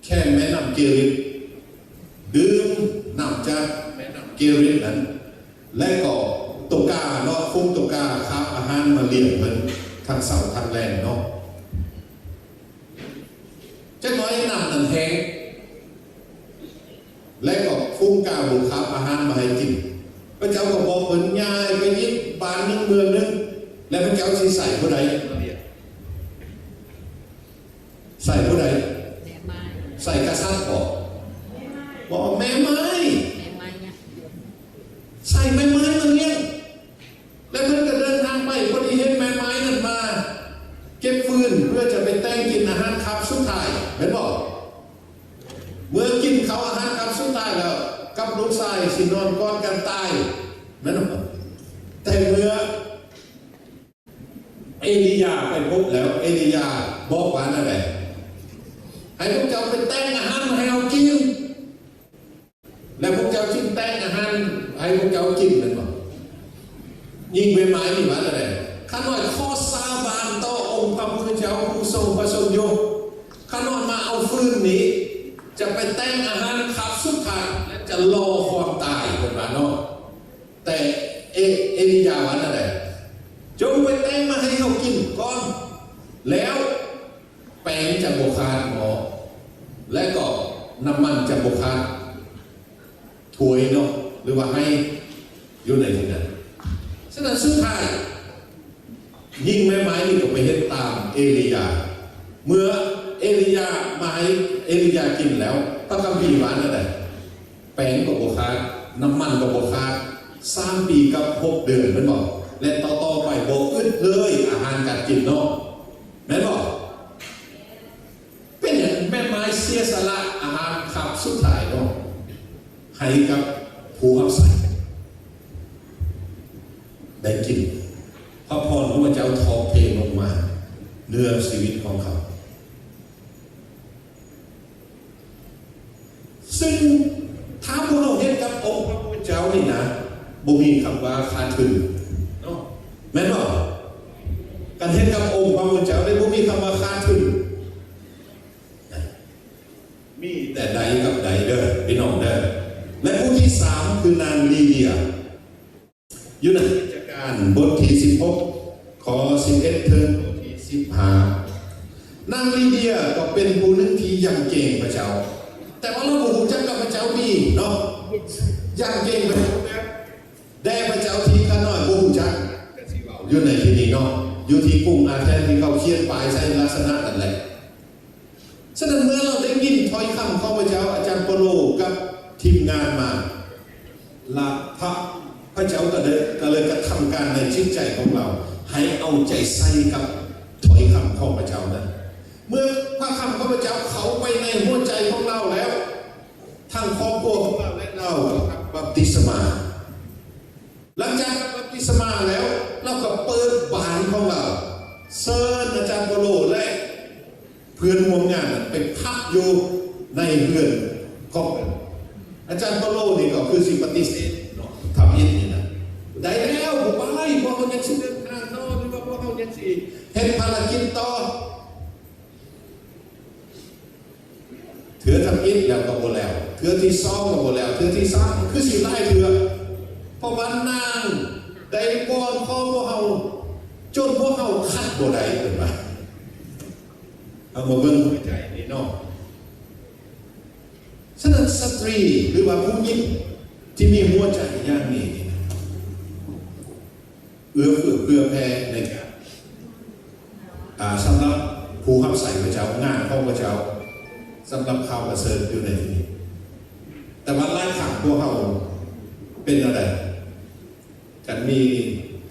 แค่แม่น้ำเกริตดื่มน้ำจากแม่น้ำเกริตนั้นและก็ตกกาเนาะฟุ้งตกกาค้าอาหารมาเลี้ยงมันทางเสาทางแรงเนาะจะน้อยน้ำนั้นแห้งและก็ฟุ้งกาบุกค้าอาหารมาให้กินพระเจ้าก็บอกเหมือนยายไปยึดบ้านนึงเมืองนึงและพระเจ้าใส่ผู้ใดใส่ผู้ใดใส่กษัตริย์บอกแม่ไม้ใส่แม่ไม้มาเลี้ยงแล้วมันก็เดินทางไปพอดีเห็นแม่ไม้นั่นมาเก็บฟืนเพื่อจะไปแต่งกินอาหารคำสุดท้ายเห็นบอกเมื่อกินเขาอาหารคำสุดท้ายแล้วกับลูกชายสินอนก้อนกันตายนั่นแต่เมื่อเอลียาไปพบแล้วเอลียาบอกว่าอะไรให้พวกเจ้าไปแต่งอาหารให้เรากินแล้วพวกเจ้าชิมแต่งอาหารให้พวกเจ้ากินนั่นบอกยิงใบไม้นี่ว่าอะไรข้าน้อยข้อสาบานต่อองค์พระผู้เป็นเจ้าผู้ทรงพระชนโยข้าน้อยมาเอาฟืนนี้จะไปแต่งอาหารขับสุดท้ายและจะรอความตายเป็นว่าเนาะแต่เอลียาวันอะไรจงไปแต่งมาให้เขากินก่อนแล้วแป้งจะบกขาดหมอและก็น้ำมันจะบกขาดถ้วยเนาะหรือว่าให้อยู่ในที่นั้นฉะนั้นสุดท้ายยิงแม่ไม้นี่ก็ไปเห็นตามเอลียาเมื่อเอลียามาให้เอลียากินแล้วพระคัมภีร์ว่าอะไรแป้งก็บกขาดน้ำมันก็บกขาด3 ปีกับ6 เดือนมันบอกและต่อไปโบอึดเลยอาหารการกินเนาะแม่บอกเป็นอย่างแม่ไม้เสียสละอาหารขับสุดท้ายเนาะให้กับผู้รับใส่ได้กินพระพรของพระเจ้าทอเทลงมาเนื้อชีวิตของเขาซึ่งถ้าพวกเราเห็นกับองค์พระผู้เป็นเจ้านี่นะบ่มีคำว่าขาดทุนเนาะแม่นบ่การเห็นกับองค์พระผู้เป็นเจ้าได้บ่มีคำว่าขาดทุนมีแต่ใดกับใดเด้อพี่น้องเด้อและผู้ที่3คือนางลีเดียอยู่ในกิจการบทที่16ข้อ11ถึงบทที่15นางลีเดียก็เป็นผู้หนึ่งที่ยังเก่งพระเจ้าแต่ว่าเราบ่รู้จักกับพระเจ้าดีเนาะยังเก่งพระเจ้าได้พระเจ้าที่ข้าน้อยบ่รู้จักอยู่ในที่นี้เนาะอยู่ที่กรุงอาเธนที่เขาเขียนป้ายใส่ลักษณะนั่นแหละฉะนั้นเมื่อเราได้ยินถ้อยคำของพระเจ้าอาจารย์เปโลกับทีมงานมาลาพระเจ้าก็เลยกระทำการในจิตใจของเราให้เอาใจใส่กับถ้อยคำของพระเจ้านั้นเมื่อพระคำของพระเจ้าเขาไปในหัวใจของเราแล้วทางครอบครัวของเราและเราบัพติศมาหลังจากบัพติศมาแล้วเราก็เปิดบ้านของเราเชิญอาจารย์เปโลและเพื่อนร่วมงานไปพักอยู่ในเรือนของอาจารย์เปโลนี่ก็คือสิปฏิเสธทำยินนี่นะได้แล้วผมไปพวกเขายังสิเดินทางต่อหรือว่าพวกเขายังสิเห็นภารกิจต่อ ถือทำอิฐแล้วก็บ่แล้วเถือที่ซ่องก็บ่แล้วเถือที่ซ่างคือสิไล่เถือเพราะว่านางได้ป้อนข้อพวกเฮาจนพวกเฮาคัดบ่ได้เห็นปะเอามาเบิ่งหัวใจนี่เนาะฉะนั้นสตรีหรือว่าผู้หญิงที่มีหัวใจอย่างนี้เอื้อเฟื้อเพื่อแผ่ในการสำหรับผู้รับใส่พระเจ้างานเข้าพระเจ้าสำหรับข่าวประเสริฐอยู่ในที่นี้แต่ว่าไล่ขังพวกเขาเป็นอะไรกันมี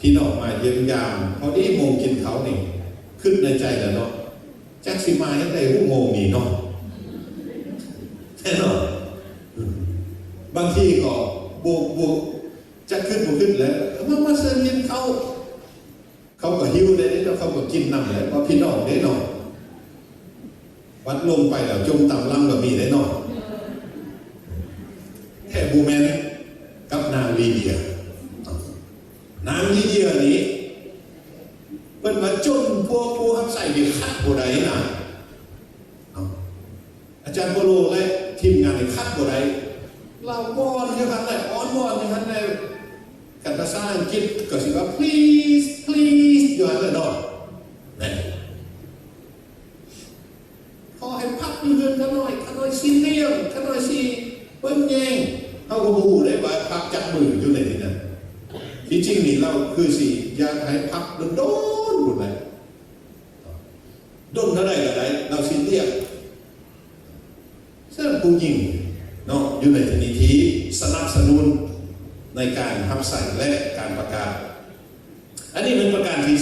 พี่น้องมาเยี่ยมยามเขาได้โมงกินเขานี่ขึ้นในใจแล้วเนาะจักสิมาตั้งแต่หัวโมงนี่เนาะแน่นอนบางทีก็บวกจะขึ้นบวกขึ้นแล้วมาเสิร์ฟกินเขาก็หิวเลยแล้วเขาก็กินน้ำเลยเพราะพี่น้องได้หน่อยวัดลงไปแล้วจมต่ำล่ำก็มีได้หน่อยแค่บูแมนกับนางลีเดียนี้เป็นมาจนพวกผู้ทับใส่ดิคัดผู้ใดนะอาจารย์โปโลและทีมงานในคัดผู้ใดเราวอนอย่างนั้นเลยอ้อนวอนอย่างนั้นเลยกันภาษาอังกฤษก็สิว่า please อยู่อันนั้นเนาะนี่ขอให้พักเงินกันหน่อยซีเรียลกันหน่อยสิเปิ้ลแยงเขาก็บูได้ว่าพักจับมืออยู่ในนี้นะที่จริงนี่เราคือสิอยากให้พักโดนหมดเลยโดนเท่าไรก็ได้เราซีเรียลเสื้อผู้หญิงเนาะอยู่ในที่นี้ที่สนับสนุนในการทำใส่และการประกาศอันนี้เป็นประการที่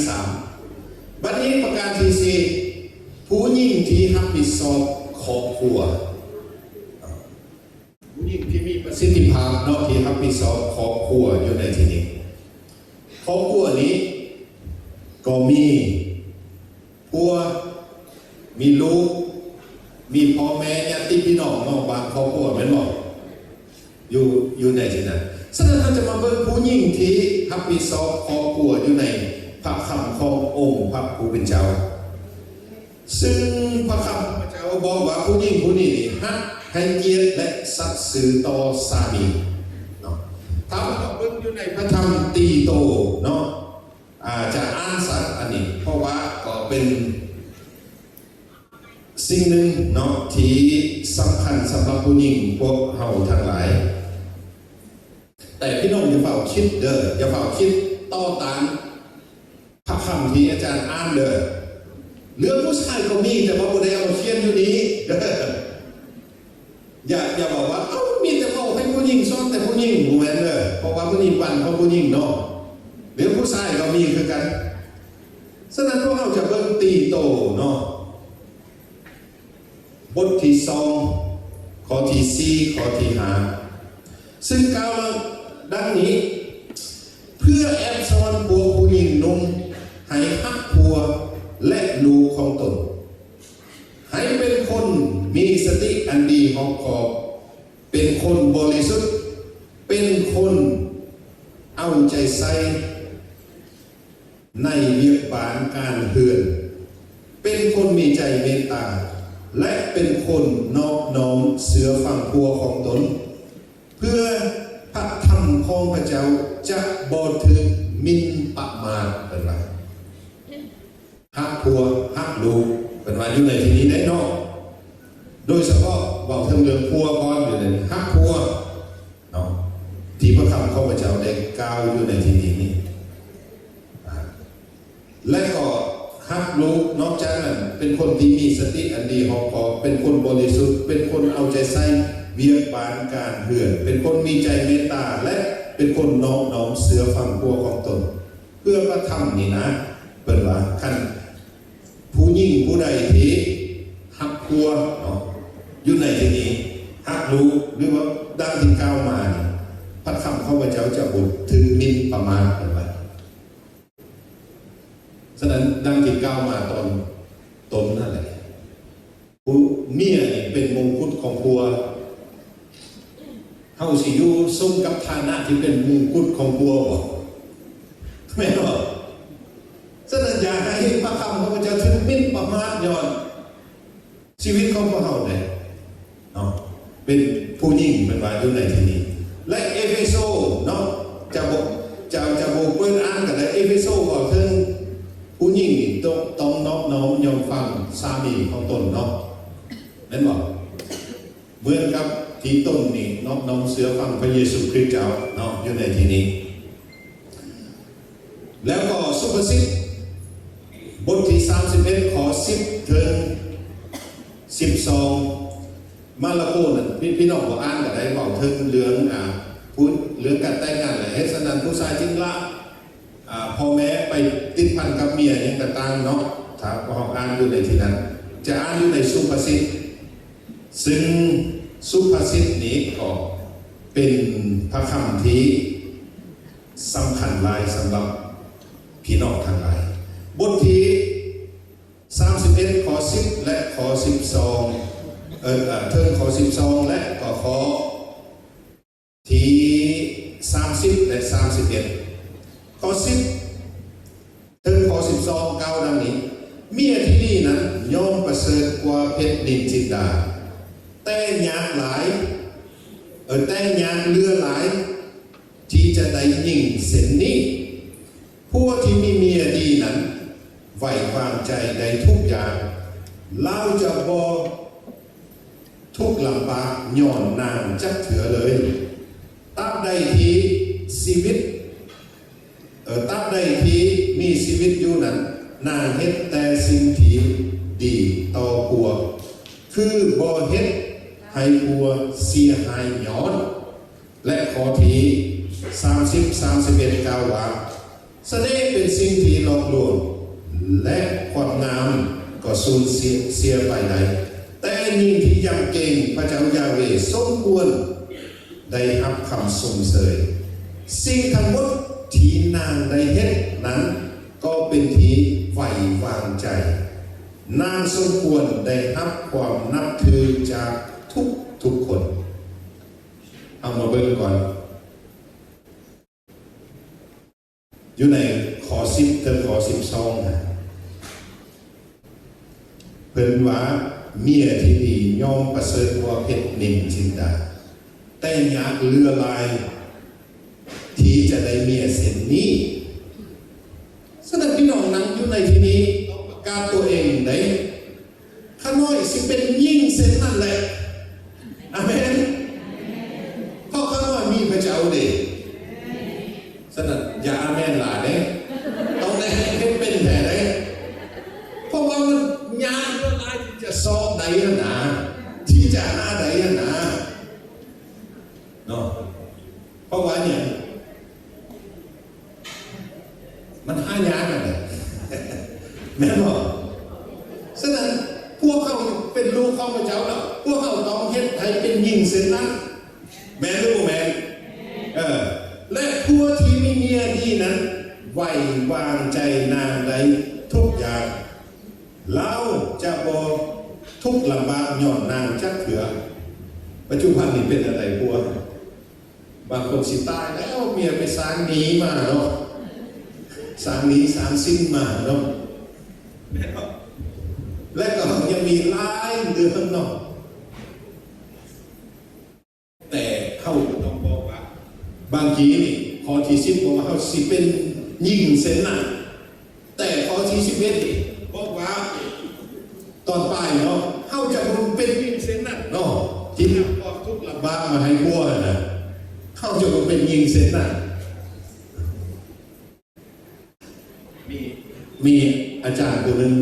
3บัดนี้ประการที่4ผู้หญิงที่รับผิดชอบครอบครัวผู้หญิงที่มีประสิทธิภาพเนาะที่รับผิดชอบครอบครัวอยู่ในที่นี้ครอบครัวนี้ก็มีผัวมีลูกมีพ่อแม่ญาติพี่น้องเนาะบางครอบครัวแม่นบ่อยู่ในที่นั้นฉะนั้นเราจะมาเบิ่งผู้หญิงที่รับผิดชอบครอบครัวอยู่ในพระคำขององค์พระผู้เป็นเจ้าซึ่งพระคำพระเจ้าบอกว่าผู้หญิงผู้นี้ฮักให้เกียรติและสัตย์ซื่อต่อสามีเนาะถ้าเราเบิ่งอยู่ในพระธรรมตีโตเนาะจะอ่านสัตว์อันนี้เพราะว่าก็เป็นสิ่งหนึ่งเนาะที่สำคัญสำหรับผู้หญิงพวกเฮาทั้งหลายแต่พี่น้องอย่าเฝ้าคิดเด้ออย่าเฝ้าคิดต่อต้านพระคำที่อาจารย์อ่านเด้อเรื่องผู้ชายก็มีแต่ว่าบุได้เอาเขียนอยู่นี้อย่าบอกว่ามีแต่เขาให้ผู้หญิงซ่อนแต่ผู้หญิงบูแมนเด้อเพราะว่าผู้หญิงปั่นเพราะผู้หญิงเนาะเรื่องผู้ชายก็มีคือกันฉะนั้นพวกเราจะเบิ่งตีโตเนาะบทที่2ข้อที่4ข้อที่5ซึ่งกล่าวดังนี้เพื่อแอบสอนผัวผู้หญิงนุ่มให้ฮักผัวและลูกของตนให้เป็นคนมีสติอันดีหอบคอบเป็นคนบริสุทธิ์เป็นคนเอาใจใส่ในเวียกบานการเฮือนเป็นคนมีใจเมตตาและเป็นคนนอบน้อมเสือฟังผัวของตนเพื่อพระธรรมของพระเจ้าจะบ่ถึงมินประมาทเป็นไรฮักผัวฮักลูกเป็นว่าอยู่ในที่นี้ได้นอกโดยเฉพาะบอกถึงเรื่องผัวก่อนอยู่ในฮักผัวเนาะที่พระคำของพระเจ้าได้กล่าวอยู่ในที่นี้นี่และก็ฮักลูกนอกจากนั้นเป็นคนที่มีสติอันดีหอบคอบเป็นคนบริสุทธิ์เป็นคนเอาใจใส่เวียบานการเหือนเป็นคนมีใจเมตตาและเป็นคนน้อมน้อมเสือฟังผัวของตนเพื่อพระธรรมนี่นะเป็นว่าขั้นผู้หญิงผู้ใดที่ฮักผัวเนาะอยู่ในที่นี้ฮักลูกหรือว่าดังที่กล่าวมาพระธรรมของพระเจ้าจะบุตรถึงมินประมาณเป็นว่าฉะนั้นดังที่กล่าวมาตนนั่นแหละผู้เมียเป็นมงกุฎของผัวเฮาสิอยู่สมกับฐานะที่เป็นมงกุฎของผัวบ่แม่นบ่ฉะนั้นอย่าให้พระคำของพระเจ้าถึงมินประมาทย้อนชีวิตของพวกเฮาเนี่ย เนาะเป็นผู้หญิงเป็นว่าอยู่ในที่นี้และเอเฟโซเนาะจะบอกเปิดอ่านกันเลยเอเฟโซบอกถึงผู้หญิงนี่ต้องนอบน้อมยอมฟังสามีของตนเนาะนั่นบอกเหมือนกับที่ตนนี่นอบน้อมเสือฟังพระเยซูคริสต์เจ้าเนาะอยู่ในที่นี้แล้วก็สุภาษิตบทที่31ข้อ10ถึง12มาระโกนั่นพี่น้องบอกอ่านกันได้บอกถึงเรื่องพูดเรื่องการแต่งงานเลยเฮ็ดสนันผู้ชายจริงละพ่อแม่ไปติดพันกับเมียอย่างต่างๆเนาะถ้าพออ่านอยู่ในที่นั้นจะอ่านอยู่ในสุภาษิตซึ่งสุภาษิตนี้ก็เป็นพระคำที่สำคัญหลายสำหรับพี่น้องทั้งหลายบทที่31ข้อ10และข้อ12เทิงข้อ12และก็ข้อที่30และ31ข้อ10ถึงข้อ12กล่าวดังนี้เมียที่นี่นั้นย่อมประเสริฐกว่าเพชรนินจินดาแต่ยากหลายแต่ยากเลือหลายที่จะได้ยิ่งเส้นนี้ผู้ที่มีเมียดีนั้นไว้วางใจในทุกอย่างเล่าจะบอกทุกลำบากย่อนนางจักเถือเลยตับใดที่ชีวิตตับใดที่มีชีวิตอยู่นั้นนางเฮ็ดแต่สิ่งที่ดีต่อผัวคือบ่เฮ็ดให้ผัวเสียหายย้อนและข้อที่30-31กล่าวว่าเสน่ห์เป็นสิ่งที่หลอกลวงและความงามก็สูญเสียไปได้แต่ยิ่งที่ยำเก่งพระเจ้ายาเวห์สมควรได้รับคำสรรเสริญสิ่งทั้งหมดที่นางได้เฮ็ดนั้นก็เป็นที่ไว้วางใจนางสมควรได้รับความนับถือจากทุกคนเอามาเบิ่งก่อนอยู่ในข้อ10ถึงข้อ12นะเพิ่นว่าเมียที่ดีย่อมประเสริฐกว่าเพชรนินจินดาแต่ยากเลือลายที่จะได้เมียเส้นนี้ฉะนั้นพี่น้องนั่งอยู่ในที่นี้ต้องประกาศตัวเองได้ข้าน้อยสิเป็นยิ่งเส้นนั่นแหละอาเมนเพราะข้าน้อยมีพระเจ้าเด็กฉะนั้นอย่าอาเมนหลายเด้ต้องได้ให้เป็นแผลได้เพราะว่ามันยากเลือลายที่จะสอบใดนะที่จะหาใดนะเนาะเพราะว่าเนี่ยมันหายากกันเลยแม่บอกฉะนั้นพวกเขาเป็นลูกของพระเจ้าแล้วพวกเขาต้องเฮ็ดให้เป็นยิ่งเส้นนั้นแม่รู้แม่และผู้ที่มีเมียดีนั้นไว้วางใจนางใดทุกอย่างเราจะบอกทุกลำบากย่อนนางจักเถื่อปัจจุบันนี้เป็นอะไรพวกบางคนสิตายแล้วเมียไปสร้างหนีมาเนาะสร้างหนีสร้างสิ้นมาเนาะและก็ยังมีหลายเรื่องเนาะแต่เขาต้องบอกว่าบางทีนี่ข้อที่10บอกว่าเขาสิเป็นยิ่งเส้นน่ะแต่ข้อที่11บอกว่าตอนปลายเนาะเขาจะเป็นยิ่งเส้นน่ะเนาะที่นำความทุกข์ลำบากมาให้พวกนะเขาจะเป็นยิ่งเส้นน่ะมีอาจารย์คนหนึ่ง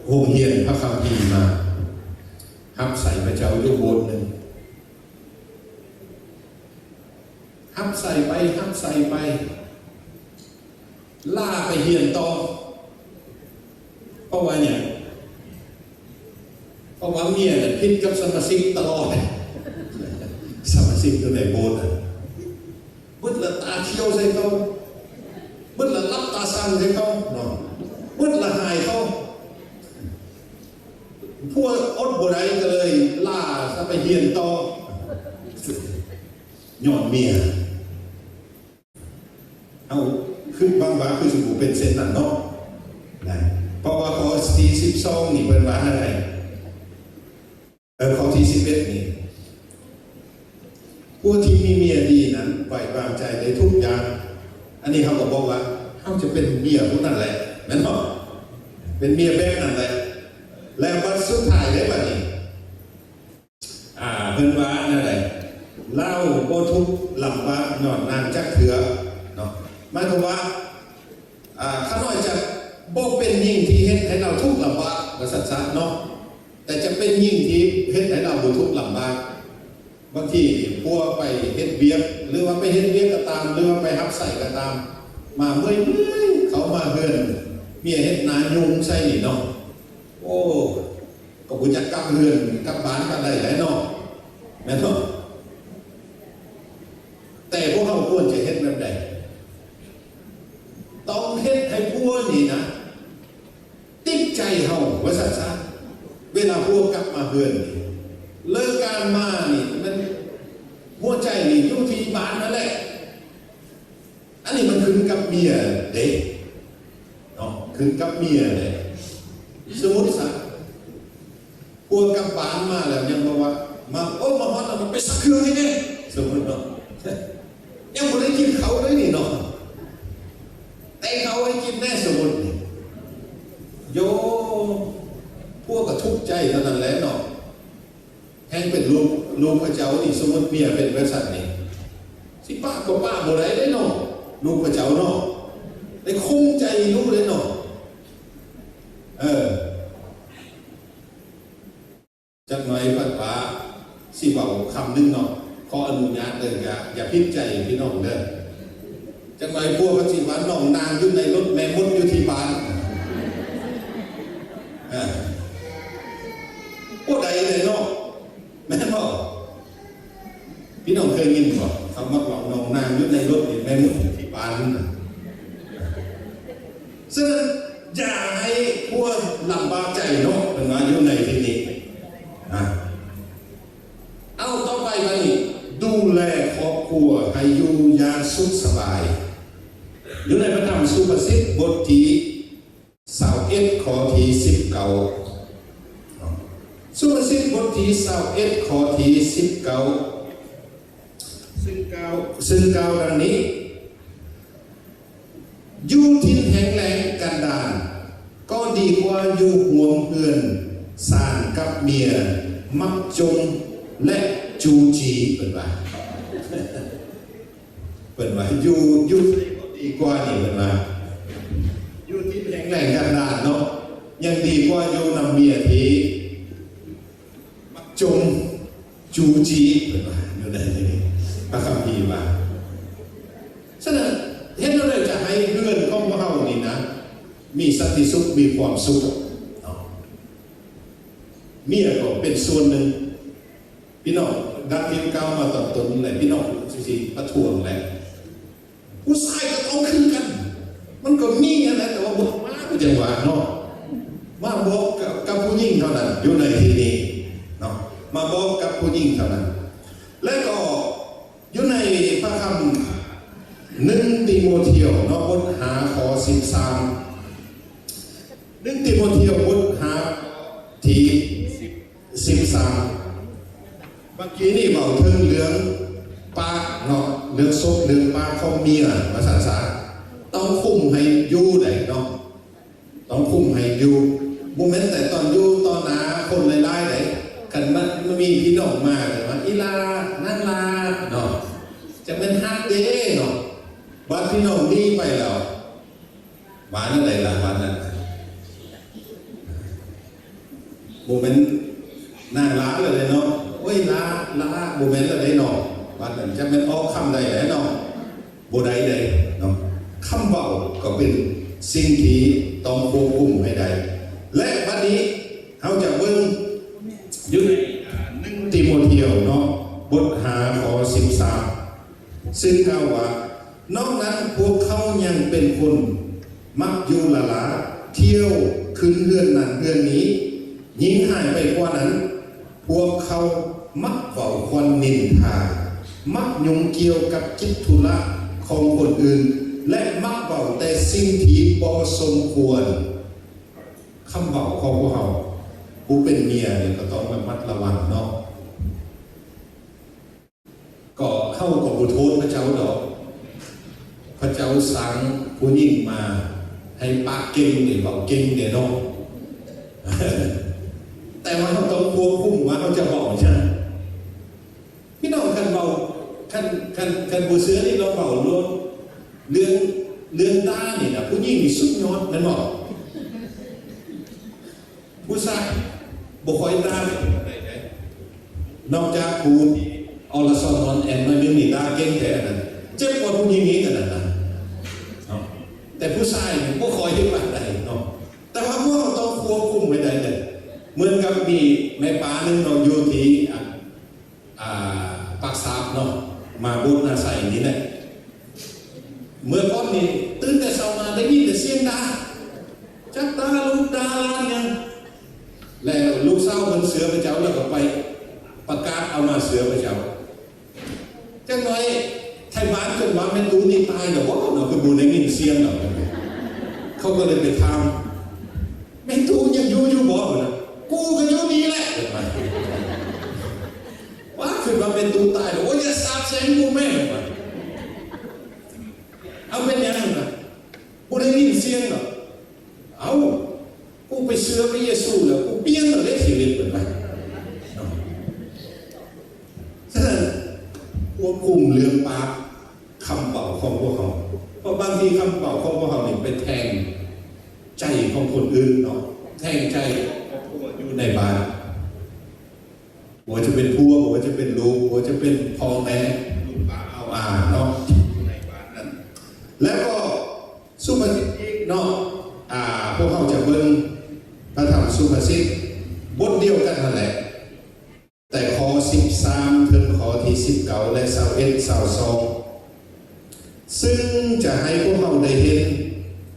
โรงเรียนพระคัมภีร์มาฮับใส่พระเจ้าอยู่บนหนึ่งฮับใส่ไปล่าไปเฮียนต่อเพราะว่าเนี่ยเพราะว่าเมียเนี่ยพิดกับสมาชิกตลอดสมาชิกอยู่ในโบสถ์บึ้ดละตาเขียวใส่เขาบึ้ดละรับตาสั่นใส่เขาเนาะบึ้ดละหายเขาพวกอดบุไรก็เลยล่าซะไปเฮียนต่อย้อนเมียเอาคือบางคือสมบูรณ์เป็นเส้นนั่นเนาะเพราะว่าข้อที่12นี่เป็นว่าอะไร ข้อที่11นี่ผู้ที่มีเมียดีนั้นไว้วางใจในทุกอย่างอันนี้เขาก็บอกว่าเขาจะเป็นเมียผู้นั้นแหละแม่นบ่เป็นเมียแบบนั้นแหละแล้ววันสุดท้ายได้ป่ะนี่เพิ่นว่านั่นแหละเล่าบ่ทุกข์ลำบากย้อนนางจักเถือเนาะหมายความว่าข้าน้อยจะบ่เป็นยิ่งที่เฮ็ดให้เราทุกข์ลำบากว่าซั่นๆเนาะแต่จะเป็นยิ่งที่เฮ็ดให้เราบ่ทุกข์ลำบากบางทีพวกไปเฮ็ดเวียกหรือว่าไปเฮ็ดเวียกก็ตามหรือว่าไปรับใส่ก็ตามมาเมื่อยเขามาเฮือนเมียเฮ็ดนายุงใส่นี่เนาะโอ้ก็บ่จักกลับเฮือนกลับบ้านกันได้หลายเนาะแม่นบ่แต่พวกเขาควรจะเฮ็ดแบบใดต้องเฮ็ดให้พวกนี่นะติดใจเฮาว่าซั่นๆเวลาพวกกลับมาเฮือนนี่เลิกการมานี่มันหัวใจนี่อยู่ที่บ้านนั่นแหละอันนี้มันขึ้นกับเมียเด้เนาะขึ้นกับเมียเลยสมมุติซะพวกกลับบ้านมาแล้วยังบอกว่ามาโอ้มาฮอดแล้วมันไปสักเครื่องให้แน่สมมุติเนาะยังบ่ได้กินเขาเลยนี่เนาะแต่เขาให้กินแน่สมมุติโยพวกก็ทุกข์ใจเท่านั้นแหละเนาะแห้งเป็นลูกพระเจ้านี่สมมติเมียเป็นบริษัทนี่สิป้าก็ป้าบ่ได้ได้เนาะลูกพระเจ้าเนาะได้คงใจลูกเลยเนาะจักหน่อยปัดป้าสิเบาคำนึงเนาะขออนุญาตเด้ออย่าพิจใจพี่น้องเด้อจักหน่อยพวกพระจิวันน้องนางอยู่ในรถแม่มดอยู่ที่บ้านผู้ใดเลยเนาะแม่บอกพี่น้องเคยยินบ่คำว่าหลอกน้องนางอยู่ในรถนี่แม่มดอยู่ที่บ้านซึ่งอย่าให้พวกลำบากใจเนาะเป็นว่าอยู่ในที่นี้เอาต่อไปวันนี้ดูแลครอบครัวให้อยู่อย่างสุขสบายอยู่ในพระธรรมสุภาษิตบทที่21ข้อที่19สุภาษิตบทที่21ข้อที่19ซึ่งกล่าวดังนี้อยู่ที่แห่งแหล่งกันดารก็ดีกว่าอยู่ห่วงเพื่อนสร้างกับเมียมักจมและจูจีเป็นว่าอยู่ดีกว่านี่เป็นว่าอยู่ที่แห่งแหล่งกันดารเนาะยังดีกว่าอยู่นำเมียที่มักจมจูจีเป็นว่าอยู่ในนี้พระคัมภีร์ว่าฉะนั้นเห็นเราเลยจะให้เพื่อนของพวกเรานี่นะมีสันติสุขมีความสุขเมียก็เป็นส่วนหนึ่งพี่น้องดักที่ก้าวมาต่อต้นเลยพี่น้องสิประท้วงแหละผู้ชายก็ต้องขึ้นกันมันก็มีอะไรแต่ว่าบอกมากจังหวะเนาะมาบอกกับผู้หญิงเท่านั้นอยู่ในที่นี้เนาะมาบอกกับผู้หญิงเท่านั้นและก็อยู่ในพระคำ1 ติโมธีเนาะบทหาข้อ13 1 ติโมธีบทหาที่13เมื่อกี้นี่เบาถึงเรื่องปากเนาะเรื่องซกเรื่องปากของเมียภาษาศาสตร์ต้องคุมให้อยู่ได้เนาะต้องคุมให้อยู่โมเมนต์แต่ตอนอยู่ตอนหนาคนไล่ๆได้กันมันมีพี่น้องมาแต่ว่าอีลานั่นลาเนาะจะเป็นฮักเด้เนาะบ้านพี่น้องนี่ไปแล้วบ้านอะไรล่ะบ้านนั้นโมเมนต์น่ารักเลยเนาะโอ้ยลาโมเมนต์อะไรเนาะบ้านนั้นจะเป็นออกคำใดไหนเนาะโบได้ใดเนาะคำเบาก็เป็นสิ่งที่ต้องควบคุมให้ได้และวันนี้เราจะเบิ่งอยู่ใน1 ติโมธีเนาะบทหาข้อ13ซึ่งกล่าวว่านอกนั้นพวกเขายังเป็นคนมักอยู่ละลาเที่ยวขึ้นเรือนนั้นเรือนนี้ยิ่งหายไปกว่านั้นพวกเขามักเฝ้าควันนินทามักยุ่งเกี่ยวกับกิจธุระของคนอื่นและมักเฝ้าแต่สิ่งที่บ่สมควรคำเฝ้าของพวกเขา ผู้เป็นเมียเนี่ยก็ต้องระมัดระวังเนาะก็เข้ากับบุโทษพระเจ้าดอกพระเจ้าสั่งผู้หญิงมาให้ปากเก่งเนี่ยเบาเก่งเนี่ยเนาะแต่ว่าเขาต้องควบคุมว่าเขาจะบอกใช่ไหมพี่น้องกันเบากันบูเสือนี่เราเบาลดเรื่องตาเนี่ยนะผู้หญิงมีสุดยอดนั่นบอกผู้ชายบุคคลตาเนี่ยนอกจากผู้อลซอนนอนแอนมันยังมีตาเก่งแต่นั้นเจ็บกว่าผู้หญิงนี้กันนะแต่ผู้ชายก็คอยที่บ้านใดเนาะแต่ว่าพวกเราต้องควบคุมไว้ได้เลยเหมือนกับมีแม่ป้าหนึ่งเราอยู่ที่ปากซาบเนาะมาบุญอาศัยนี้แหละเมื่อก่อนนี้ตื่นแต่เช้ามาได้ยินแต่เสียงด่าจักตาลูกดาลานยังแล้วลูกสาวคนเสือพระเจ้าแล้วก็ไปประกาศเอามาเสือพระเจ้าจังไงไทยบ้านจนว่าแม่ตูนี่ตายหรอวะเราคือบุญในยินเสียงหรอเขาก็เลยไปทำแม่ตูยังอยู่บอกนะกูก็อยู่นี่แหละว่าคือว่าแม่ตูตายหรอว่าจะสาบแช่งกูแม่เอาเป็นยังไงนะบุญในยินเสียงหรอเอากูไปเชื่อพระเยซูแล้วกูเปลี่ยนเลยชีวิตเป็นไรฉะนั้นควบคุมเรื่องปากคำเป่าของพวกเขาเพราะบางทีคำเป่าของพวกเขาเนี่ยไปแทงใจของคนอื่นเนาะแทงใจของพวกอยู่ในบ้านว่าจะเป็นพัวว่าจะเป็นลูกว่าจะเป็นพ่อแม่ลูกป้าเอาเนาะในบ้านนั้นแล้วก็สุภาษิตเนาะพวกเขาจะเบิ่งพระธรรมสุภาษิตบทเดียวกันนั่นแหละแต่ข้อ13ถึงข้อที่19และ21 22ซึ่งจะให้พวกเราได้เห็น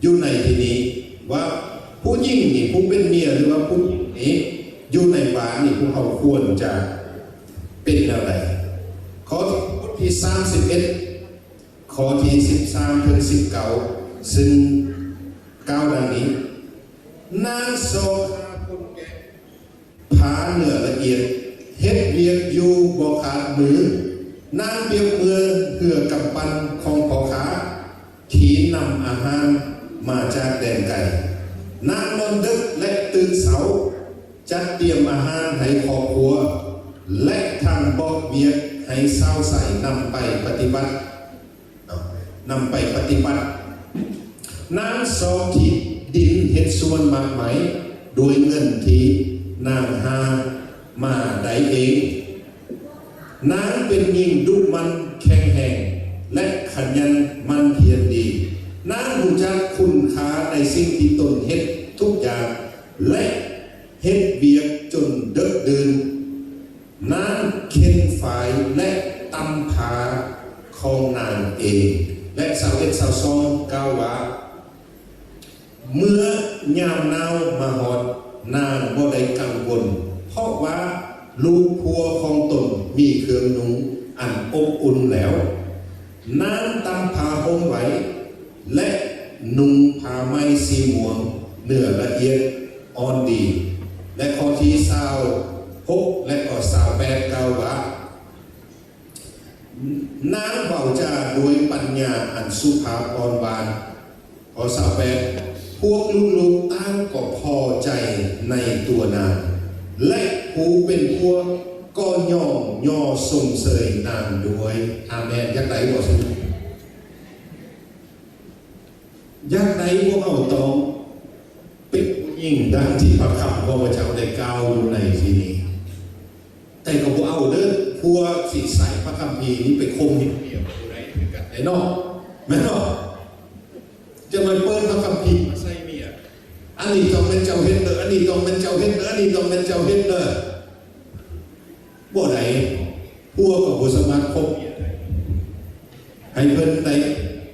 อยู่ในที่นี้ว่าผู้หญิงนี่ผู้เป็นเมียหรือว่าผู้หญิงนี้อยู่ในบ้านนี่พวกเราควรจะเป็นอะไรข้อบทที่31ข้อที่13ถึง19ซึ่งก้าวดังนี้นางโซหาคนแก่ผาเนื้อละเอียดเฮ็ดเวียกอยู่บ่ขาดมือนางเปรียบเมือเพื่อกำปั้นของพ่อค้าขี่นำอาหารมาจากแดนไกลนางนอนดึกและตื่นเสาจัดเตรียมอาหารให้ครอบครัวและทำบอกเวียกให้เศร้าใส่นำไปปฏิบัตินางสองทิศดินเห็ดส่วนมากไหมโดยเงินที่นางหามาได้เองนางเป็นหญิงดุมันแข็งแรงและขยันมันเพียรดีนางรู้จักคุณค่าในสิ่งที่ตนเฮ็ดทุกอย่างและเฮ็ดเบียกจนเดึกดื่นนางเข็นฝ่ายและตำผาของนางเองและ21 22กล่าวว่าเมื่อยามหนาวมาฮอดนางบ่ได้กังวลเพราะว่าลูกพัวของตนมีเครื่องนุ่งอันอบอุ่นแล้วนางตำผ้าห่มไว้และนุ่งผ้าไหมสีม่วงเนื้อละเอียดอ่อนดีและข้อที่26และข้อ28กล่าวว่านางเบาจาโดยปัญญาอันสุภาพอ่อนหวานข้อ28พวกลูกๆต่างก็พอใจในตัวนางและผู้เป็นพวกก็ย่อส่งเสยนางด้วยอาเมนยักษ์ไหนบอกสิยักษ์ไหนพวกเราต้องเป็นผู้หญิงดังที่พระคำของพระเจ้าได้กล่าวอยู่ในที่นี้แต่ก็พวกเอาเด้อพวกสิใส่พระคัมภีร์นี้ไปคมเหี่ยวอะไรกันไอ้นอกแม่นอกจะมาเปิดพระคัมภีร์ใส่เมียอันนี้ต้องเป็นเจ้าเฮ็ดเด้ออันนี้ต้องเป็นเจ้าเฮ็ดเด้ออันนี้ต้องเป็นเจ้าเฮ็ดเด้อบ่ได้พวกกับผู้สมัครคบให้เพิ่นได้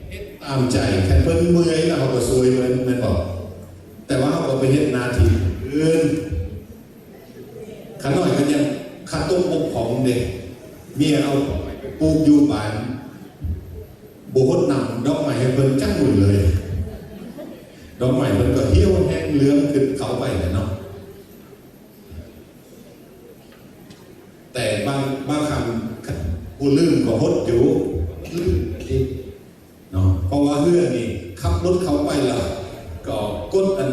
เฮ็ดตามใจแค่เพิ่นเมื่อยแล้วเขาก็ซวยเพิ่นแม่นบอกแต่ว่าเขาก็ไปเฮ็ดหน้าที่อื่นขาน้อยก็ยังขาต้มปกของเด็กเมียเอาปลูกอยู่บ้านบุคคลนำดอกไม้ให้เพิ่นจังหมดเลยดอกไม้เพิ่นก็เหี่ยวแห้งเหลืองขึ้นเขาไปเลยเนาะ แต่บางคำผู้ลืมก็ฮดอยู่ลืมนี่เนาะเพราะว่าเพื่อนนี่ขับรถเขาไปแล้วก็กดอัน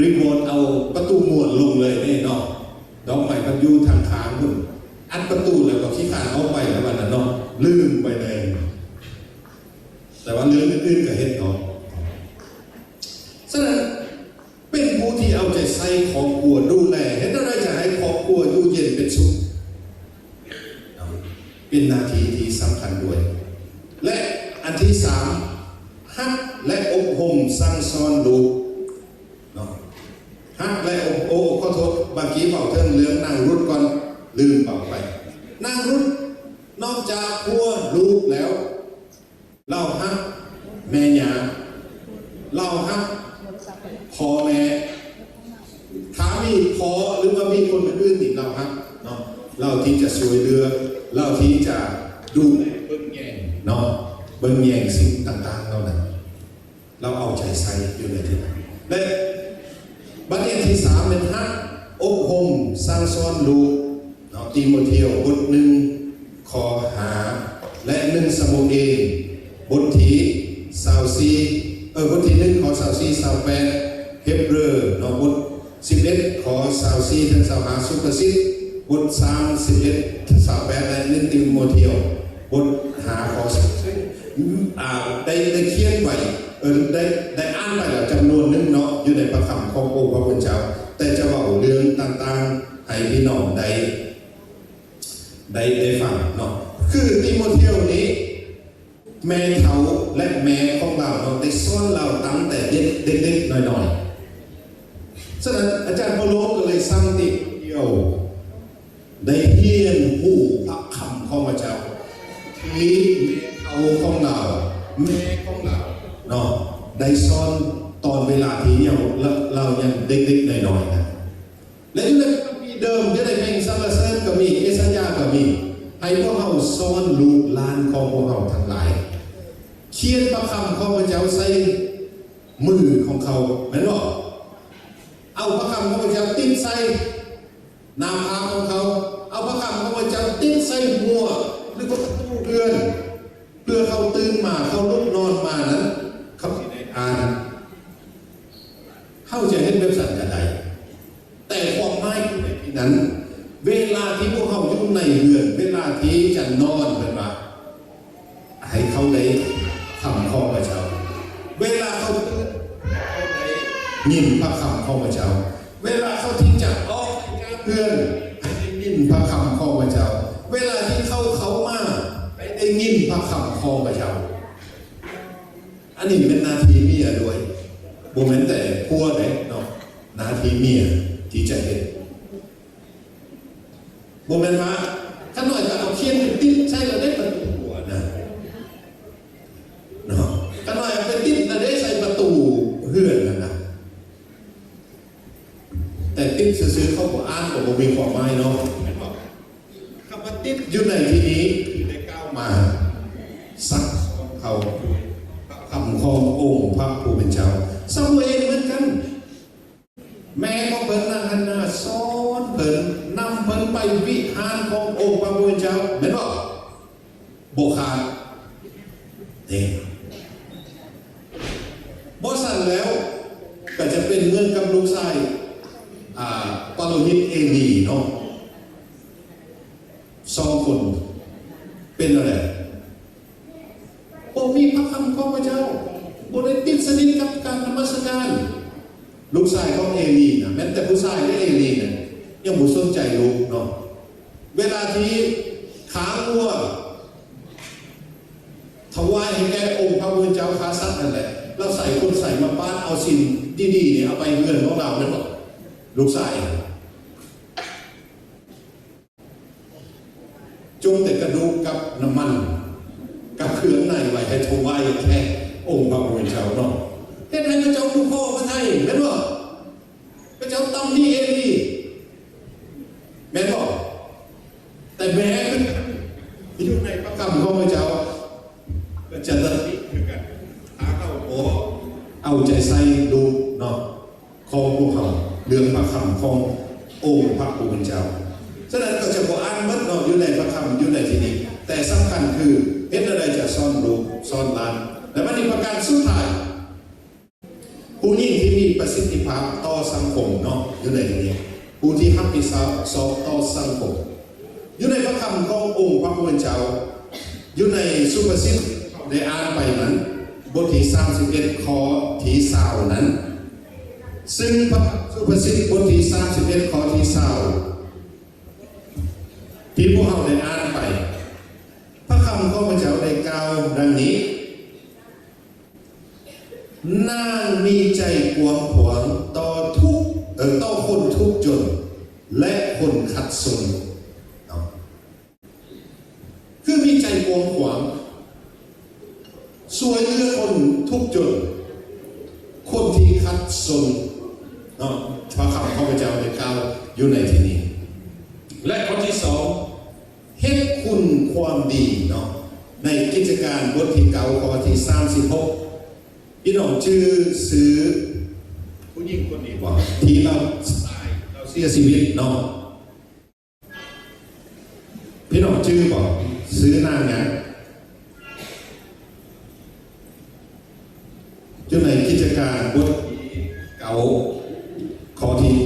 รีโมทเอาประตูม้วนลงเลยนี่เนาะดอกไม้มันอยู่ทางค้างนู่นอัดประตูแล้วก็ขี้ขานเอาไปแล้ววันนั้นเนาะลืมไปเลยแต่ว่าเรื่องอื่นๆก็เห็นเนาะฉะนั้นเป็นผู้ที่เอาใจใส่ครอบครัวดูแลเห็นอะไรจะให้ครอบครัวอยู่เย็นเป็นสุขเป็นหน้าที่ที่สำคัญด้วยและอันที่สามฮักและอบรมสั่งสอนลูกเนาะฮักและอบรมขอโทษบางทีบอกเรื่องนางรุดก่อนลืมบอกไปนางรุดนอกจากพัวลูกแล้วเราฮักแม่ยาเราฮักพ่อแม่ถ้ามีพ่อหรือว่ามีคนอื่นๆอีกเราฮักเนาะเราที่จะช่วยเหลือเราที่จะดูแลเบิ่งแยงเนาะเบิ่งแยงสิ่งต่างๆเรานั้นเราเอาใจใส่อยู่ในที่นั้นและประเด็นที่สามเป็นฮักอบรมสร้างสอนลูกเนาะตีโมเทียวบทหนึ่งขอหาและหนึ่งสมุเอบทที่บทที่หนึ่งขอ24 28เฮบเรอเนาะบท11ขอ24ถึง25สุภาษิตบท31ถึง28และ1ติโมเทียวบทหาขอได้เขียนไว้ได้อ่านไปแล้วจำนวนนึงเนาะอยู่ในพระคำขององค์พระผู้เป็นเจ้าแต่จะว่าเรื่องต่างๆให้พี่น้องได้ฟังเนาะคือติโมเทียวนี้แม่เขาและแม่ของเราเนาะได้สอนเราตั้งแต่เด็กๆน้อยๆฉะนั้นอาจารย์เปาโลก็เลยสั่งติโมเทียวได้เรียนผู้พระคำของพระเจ้าที่เอาของเราแม่ของเราเนาะได้สอนตอนเวลาที่เรายังเด็กๆน้อยๆนะและอยู่ในคัมภีร์เดิมที่ได้เพลงสรรเสริญก็มีเอสายาก็มีให้พวกเราสอนลูกหลานของพวกเราทั้งหลายเขียนพระคำของพระเจ้าใส่มือของเขาเหมือนว่าเอาพระคำของพระเจ้าติดใส่หน้าผากของเขาเอาพระคำของพระเจ้าติดใส่หัวหรือว่าตู้เรือนเพื่อเขาตื่นมาเขาลุกนอนมานั้นเขาที่ได้อ่านเข้าใจเห็นเว็บไซต์อะไรแต่ความหมายคือในที่นั้นเวลาที่พวกเขาอยู่ในเรือนเวลาที่จะนอนเป็นว่าให้เขาได้คำของพระเจ้าเวลาเขาตื่นเขาได้ยินพระคำของพระเจ้าเวลาเขาที่จะออกจากเรือนให้ได้ยินพระคำของพระเจ้าเวลาที่เขามาให้ได้ยินพระคำของพระเจ้าอันนี้เป็นหน้าที่เมียด้วยโมเมนต์แต่พัวเลยเนาะหน้าที่เมียที่จะเห็นโมเมนต์ว่าถ้าหน่อยก็เอาเขียนติดใช่เราได้ประตูหัวนะเนาะถ้าหน่อยเอาไปติดเราได้ใส่ประตูเพื่อนนะแต่ติดซื้อเขาบอกอ่านบอกว่ามีความหมายเนาะคำว่าติดอยู่ในที่นี้คือได้ก้าวมาสักเขาคำขององค์พระผู้เป็นเจ้าซามูเอลเหมือนกันแม่ของเพิ่นนางฮันนาสอนเพิ่นนำเพิ่นไปวิหารขององค์พระผู้เป็นเจ้าเห็นบ่โบขาดนี่บ่สั่นแล้วก็จะเป็นเงื่อนกับลูกชายปาโลหิตเอลีเนาะ2 คนเป็นอะไรโอ้มีพระคำของพระเจ้าโอ้ได้ติดสนิทกับการนมัสการลูกชายของเอลีนะแม้แต่ผู้ชายได้เอลีเนี่ยยังบ่สนใจลูกเนาะเวลาที่ขางัวถวายให้แก่องค์พระผู้เป็นเจ้าคาซัดนั่นแหละเราใส่คนใส่มาป้านเอาสิ่งดีๆเนี่ยเอาไปเงินของเราเนี่ยบอกลูกชายจงแต่กระดูกกับน้ำมันกับเครื่องในไว้ให้ถวายแค่องค์พระผู้เป็นเจ้าเนาะเฮ็ดให้พระเจ้าผู้พ่อพระไทยแม่นบ่พระเจ้าตำนี่เอลีแม่นบ่แต่แม่อยู่ในพระคำของพระเจ้าก็จะตัดสินคือกันหาเข้าโอเอาใจใส่ดูเนาะของพวกเขาเรื่องพระคำขององค์พระผู้เป็นเจ้าฉะนั้นก็จะบอกอ่านมัดเนาะ อยู่ในพระคำอยู่ในที่นี้แต่สำคัญคือเฮ็ดอะไรจะซ่อนลูกซ่อนหลานและมันมีประการสุดท้ายผู้ยิ่งที่มีประสิทธิภาพต่อสังคมเนาะอยู่ในที่นี้ผู้ที่รับผิดชอบต่อสังคมอยู่ในพระคำขององค์พระผู้เป็นเจ้าอยู่ในสุภาษิตได้อ่านไปนั้นบทที่31ข้อที่20นั้นซึ่งพระสุภาษิตบทที่31ข้อที่20ที่พวกเราได้อ่านไปพระคำของพระเจ้าได้กล่าวดังนี้นางมีใจกว้างขวางต่อคนทุกข์จนและคนขัดสนคือมีใจกว้างขวางช่วยเหลือคนทุกข์จนคนที่ขัดสนพระคำของพระเจ้าได้กล่าวอยู่ในที่นี้และข้อที่สองเฮ็ดคุณความดีในกิจการบทที่9ข้อที่36พี่น้องชื่อซื้อผู้หญิงคนนี้บอกที่เราตายเราเสียชีวิตพี่น้องชื่อบอกซื้อนางไงอยู่ในกิจการบท9ข้อที่36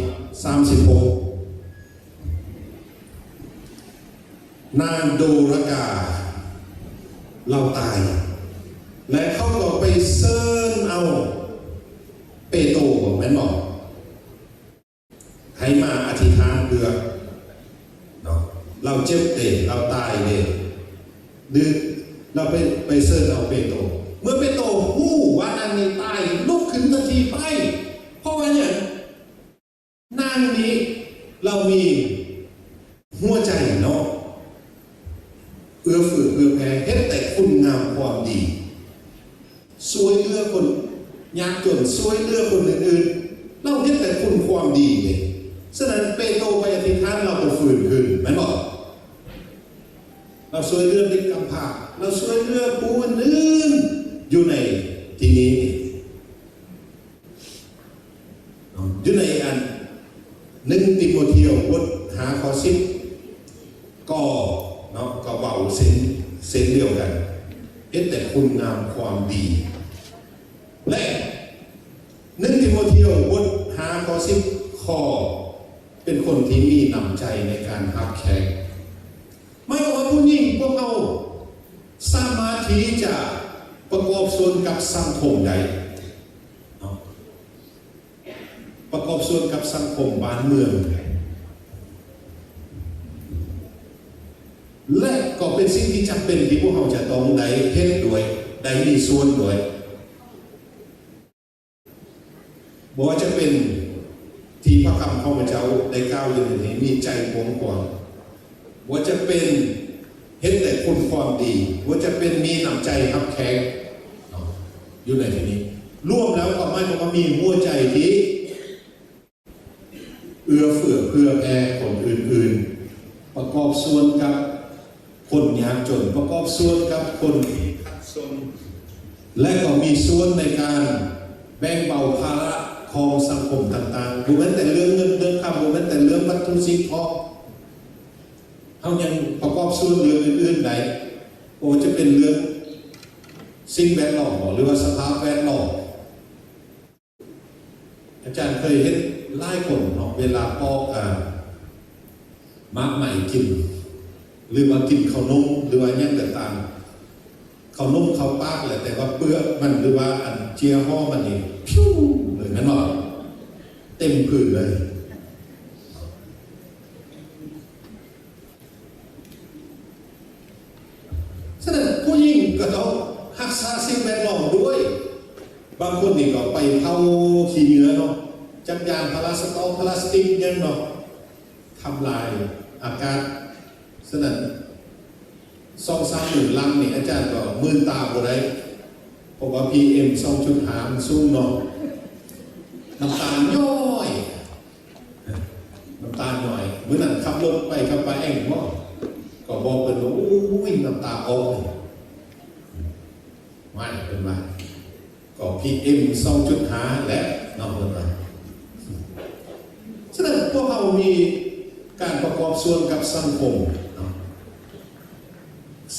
นางโดรกาเราตายและเขาก็ไปเซิร์นเอาเปโตรแม่นบอกให้มาอธิษฐานเพื่อเราเจ็บเด็เราตายเด็ดึกเราไปเซิร์นเอาเปโตรเมื่อเปโตรหู้ว่านางนี้ตายลุกขึ้นทันทีไปเพราะว่าเนี่ยนางนี้เรามีหัวใจเอื้อเฟื้อเอื้อแผ่เฮ็ดแต่คุณงามความดีช่วยเหลือคนยากจนช่วยเหลือคนอื่นๆเราเฮ็ดแต่คุณความดีไงฉะนั้นเปโตรไปอธิษฐานเราก็ฟื้นขึ้นแม่นบอกเราช่วยเหลือเด็กกำพร้าเราช่วยเหลือผู้อื่นอยู่ในที่นี้อยู่ในอัน1 ติโมธีบท5ข้อ10ก็เบาเส้นเดียวกันเฮ็ดแต่คุณงามความดีและ1 ติโมธีบท5ข้อ10ข้อเป็นคนที่มีน้ำใจในการรับแขกไม่ว่าผู้หญิงพวกเราสามารถที่จะประกอบส่วนกับสังคมใดประกอบส่วนกับสังคมบ้านเมืองและก็เป็นสิ่งที่จำเป็นที่พวกเราจะต้องได้เฮ็ดด้วยได้มีส่วนด้วยบอกว่าจะเป็นที่พระคำของพระเจ้าได้กล่าวอยู่ในนี้มีใจกว้างขวางว่าจะเป็นเฮ็ดแต่คุณความดีว่าจะเป็นมีน้ำใจรับแขกอยู่ในที่นี้รวมแล้วก็หมายความว่ามีหัวใจที่เอื้อเฟื้อเพื่อแผ่คนอื่นๆประกอบส่วนกับคนยากจนประกอบส่วนกับคนที่ขัดสนและก็มีส่วนในการแบ่งเบาภาระของสังคมต่างๆดูแม้แต่เรื่องเงินเรื่องคำดูแม้แต่เรื่องวัตถุสิ่งของเขายังประกอบส่วนเรื่องอื่นๆใดโอ้จะเป็นเรื่องสิ่งแวดล้อมหรือว่าสภาพแวดล้อมอาจารย์เคยเห็นไล่คนเวลาปอกมากใหม่กินหรือว่ากินข้าวนมหรือว่าอย่างต่างๆข้าวนมข้าวปากแหละแต่ว่าเปลือกมันหรือว่าอันเจียห่อมันนี่พิ้วเลยนั่นหรอเต็มพื้นเลยฉะนั้นผู้หญิงก็ต้องรักษาสิ่งแวดล้อมด้วยบางคนนี่ก็ไปเผาขี้เหงื่อจักรยานพลาสติกยังทำลายอากาศฉะนั้น2-3 หมื่นลำนี่อาจารย์ก็มื่นตาบ่ได้เพราะว่า PM 2.5 มันสูงน้ำตาลย่อยเมื่อนั้นขับรถไปขับไปเองก็บอกเป็นว่าวิ่งน้ำตาออกไม่เป็นไรก็ PM 2.5 และน้องเป็นไรฉะนั้นพวกเรามีการประกอบส่วนกับสังคม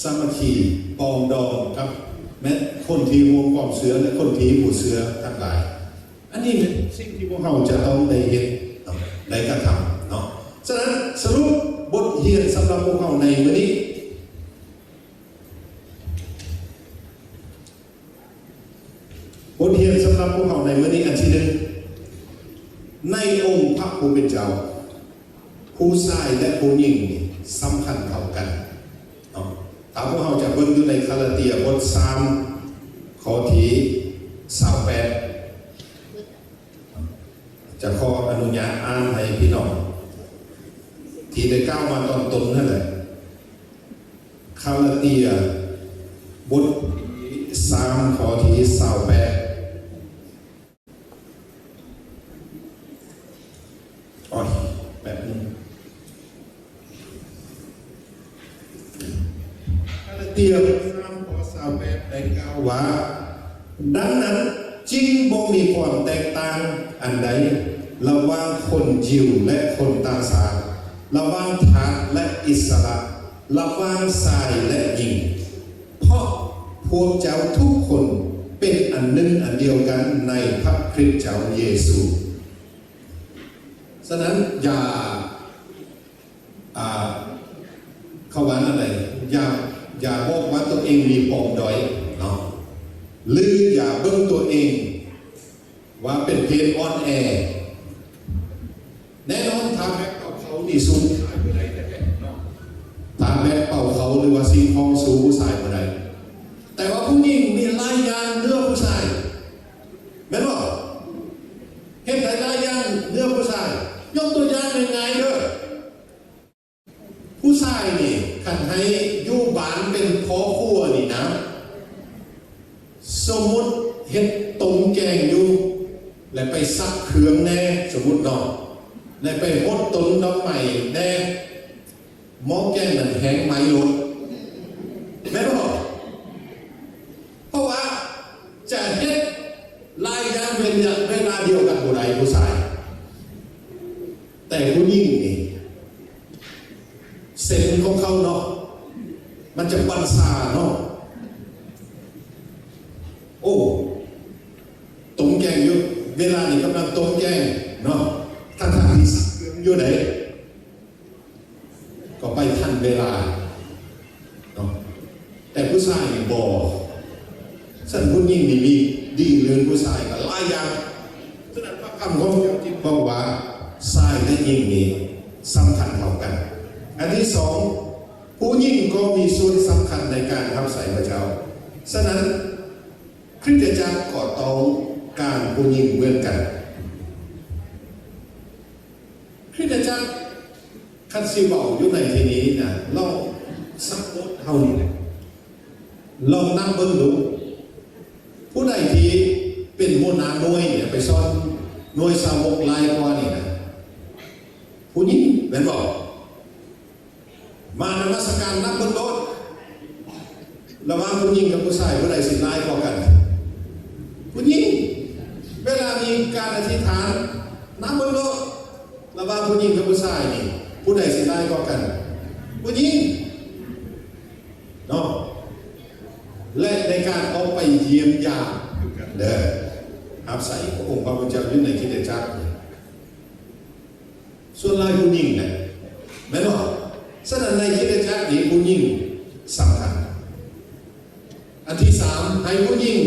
สามัคคีปองดองครับแม้คนที่ห่วงความเสือและคนที่หูเสือทั้งหลายอันนี้เป็นสิ่งที่พวกเราจะต้องได้เห็นได้กระทำเนาะฉะนั้นสรุปบทเรียนสำหรับพวกเราในวันนี้บทเรียนสำหรับพวกเราในวันนี้อันที่หนึ่งในองค์พระผู้เป็นเจ้าผู้ชายและผู้หญิงสำคัญเท่ากันถามพวกเราจะเบิ่งอยู่ในคาลาเตียบท3ข้อที่28จะขออนุญาตอ่านให้พี่น้องที่ได้ก้าวมาตอนต้นนั่นแหละคาลาเตียบท3ข้อที่28แบบนึงคาลาเตียบท3ข้อ28ได้กล่าวว่าดังนั้นจริงบ่มีความแตกต่างอันใดระหว่างคนยิวและคนต่างชาติระหว่างทาสและอิสระระหว่างชายและหญิงเพราะพวกเจ้าทุกคนเป็นอันหนึ่งอันเดียวกันในพระคริสต์เจ้าเยซูฉะนั้นอย่าเขาว่าอะไรอย่าบอกว่าตัวเองมีปมด้อยเนาะหรืออย่าเบิ่งตัวเองว่าเป็นเพศอ่อนแอแน่นอนถ้าแม็กเป่าเขานี่สู้ผู้ชายไม่ได้แต่เนาะถ้าแม็กเป่าเขาหรือว่าซิงคองสู้ผู้ชายไม่ได้แต่ว่าผู้หญิงมีหลายอย่างเนื้อผู้ชายแม่นบ่เห็นหลายอย่างเนื้อผู้ชายยกตัวอย่างง่ายๆเด้อผู้ชายนี่คันให้อยู่บ้านเป็นพ่อครัวนี่นะสมมุติเฮ็ดต้มแกงอยู่และไปซักเครื่องแน่สมมุติเนาะและไปหดต้นดอกไม้แน่หม้อแกงนั้นแห้งไหมลงแม่นบ่เพราะว่าจะเฮ็ดหลายอย่างเวลาเดียวกันบ่ได้ผู้ชายแต่ผู้หญิงนี่เซนของเขาเนาะมันจะบันซาเนาะโอ้ต้มแกงอยู่เวลานี่กำลังต้มแกงเนาะถ้าทางที่สักเครื่องอยู่ไหนก็ไปทันเวลาเนาะแต่ผู้ชายนี่บ่สั่นผู้หญิงนี่มีดีเรื่องผู้ชายก็หลายอย่างฉะนั้นพระคำของพระเจ้าที่บอกว่าชายและหญิงนี่สำคัญเท่ากันอันที่สองผู้หญิงก็มีส่วนสำคัญในการรับใส่พระเจ้าฉะนั้นคริสตจักรก็ต้องการผู้หญิงเหมือนกันคริสตจักรคันซีบอกอยู่ในที่นี้นะเราสักบทเท่านี้ลองนั่งเบิ้งดูผู้ใดที่เป็นหัวหน้าหน่วยเนี่ยไปซ่อนหน่วยสาวกลายกว่านี่นะผู้หญิงแม่นบอกมานมัสการนักบนรถระหว่างผู้หญิงกับผู้ชายผู้ใดสิร้ายกว่ากันผู้หญิงเวลามีการอธิษฐานนักบนรถระหว่างผู้หญิงกับผู้ชายนี่ผู้ใดสิร้ายกว่ากันผู้หญิงเนาะและในการออกไปเยี่ยมญาติเด้อรับใส่องค์พระผู้เจ้าอยู่ในคริสตจักรส่วนลายผู้หญิงเนี่ยแม่นบ่ฉะนั้นในคริสตจักรนี้ผู้หญิงสำคัญอันที่สามให้ผู้หญิง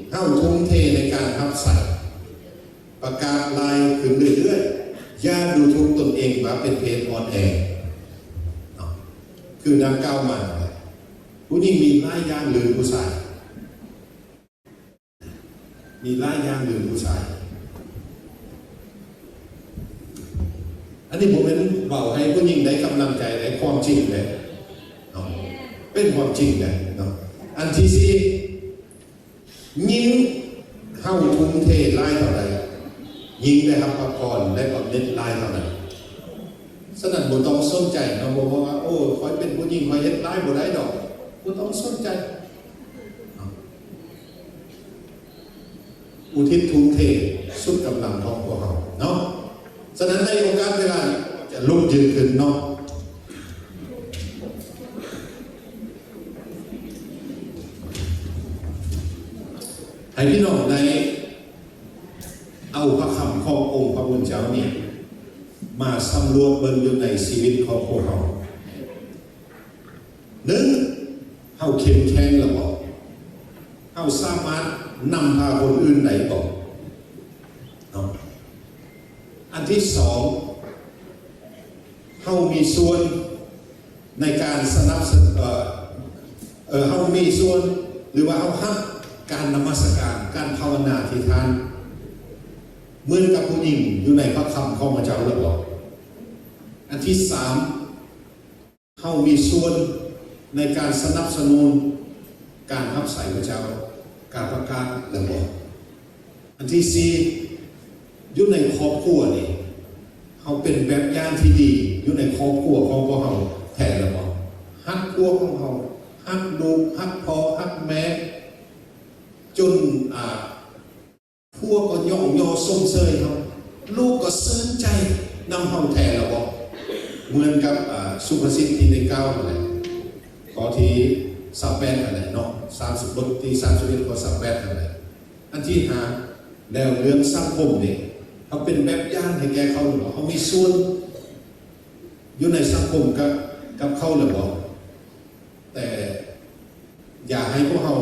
เข้าทุ่มเทในการรับใส่ประกาศลายขึ้นเรื่อยๆอย่าดูถูกตนเองว่าเป็นเพศอ่อนแอคือดังกล่าวมาผู้หญิงมีหลายอย่างหรือผู้ชายมีหลายอย่างหรือผู้ชายอันนี้ผมเป็นเบาให้ผู้หญิงได้กำลังใจได้ความจริงเลยเป็นความจริงเลยเนาะอันที่สี่ยิงเข้าทุ่มเทไล่เท่าไหร่ยิงได้ครับพระพรได้ความเน้นไล่เท่านั้นฉะนั้นบุต้องสนใจนะบอกว่าโอ้คอยเป็นผู้หญิงคอยเฮ็ดไล่บ่ได้ดอกบุต้องสนใจอุทิศทุ่มเทสุดกำลังของพวกเราเนาะฉะนั้นในโอกาสเวลาจะลุกยืนขึ้นเนาะ ให้พี่น้องได้เอาพระคำขององค์พระผู้เป็นเจ้านี่มาสำรวจเบิ่งอยู่ในชีวิตของพวกเราหนึ่งเฮาเข้มแข็งหรือเปล่าเฮาสามารถนำพาคนอื่นได้ต่อเนาะอันที่สองเฮามีส่วนในการสนับสนุนเฮามีส่วนหรือว่าเฮาฮักการนมัสการการภาวนาที่ทานเหมือนกับผู้หญิงอยู่ในพระคำของพระเจ้าหรือเปล่าอันที่สามเฮามีส่วนในการสนับสนุนการรับใส่พระเจ้าการประกาศหรือเปล่าอันที่สี่อยู่ในครอบครัวนี่เขาเป็นแบบอย่างที่ดีอยู่ในครอบครัวของพวกเขาแทนหรือเปล่าฮักครัวของเขาฮักลูกฮักพ่อฮักแม่จนพวกก็ย่องส่งเสยเขาลูกก็เสิร์นใจนำเขาแทนหรือเปล่าเหมือนกับสุภาษิตที่ได้กล่าวอะไรขอที่38อะไรเนาะ30บทที่31ข้อ38อะไรอันที่หาแล้วเรื่องสังคมเนี่ยเขาเป็นแบบอย่างให้แกเขาหรือเปล่าเขามีส่วนอยู่ในสังคมกับเขาหรือเปล่าแต่อย่าให้พวกเขา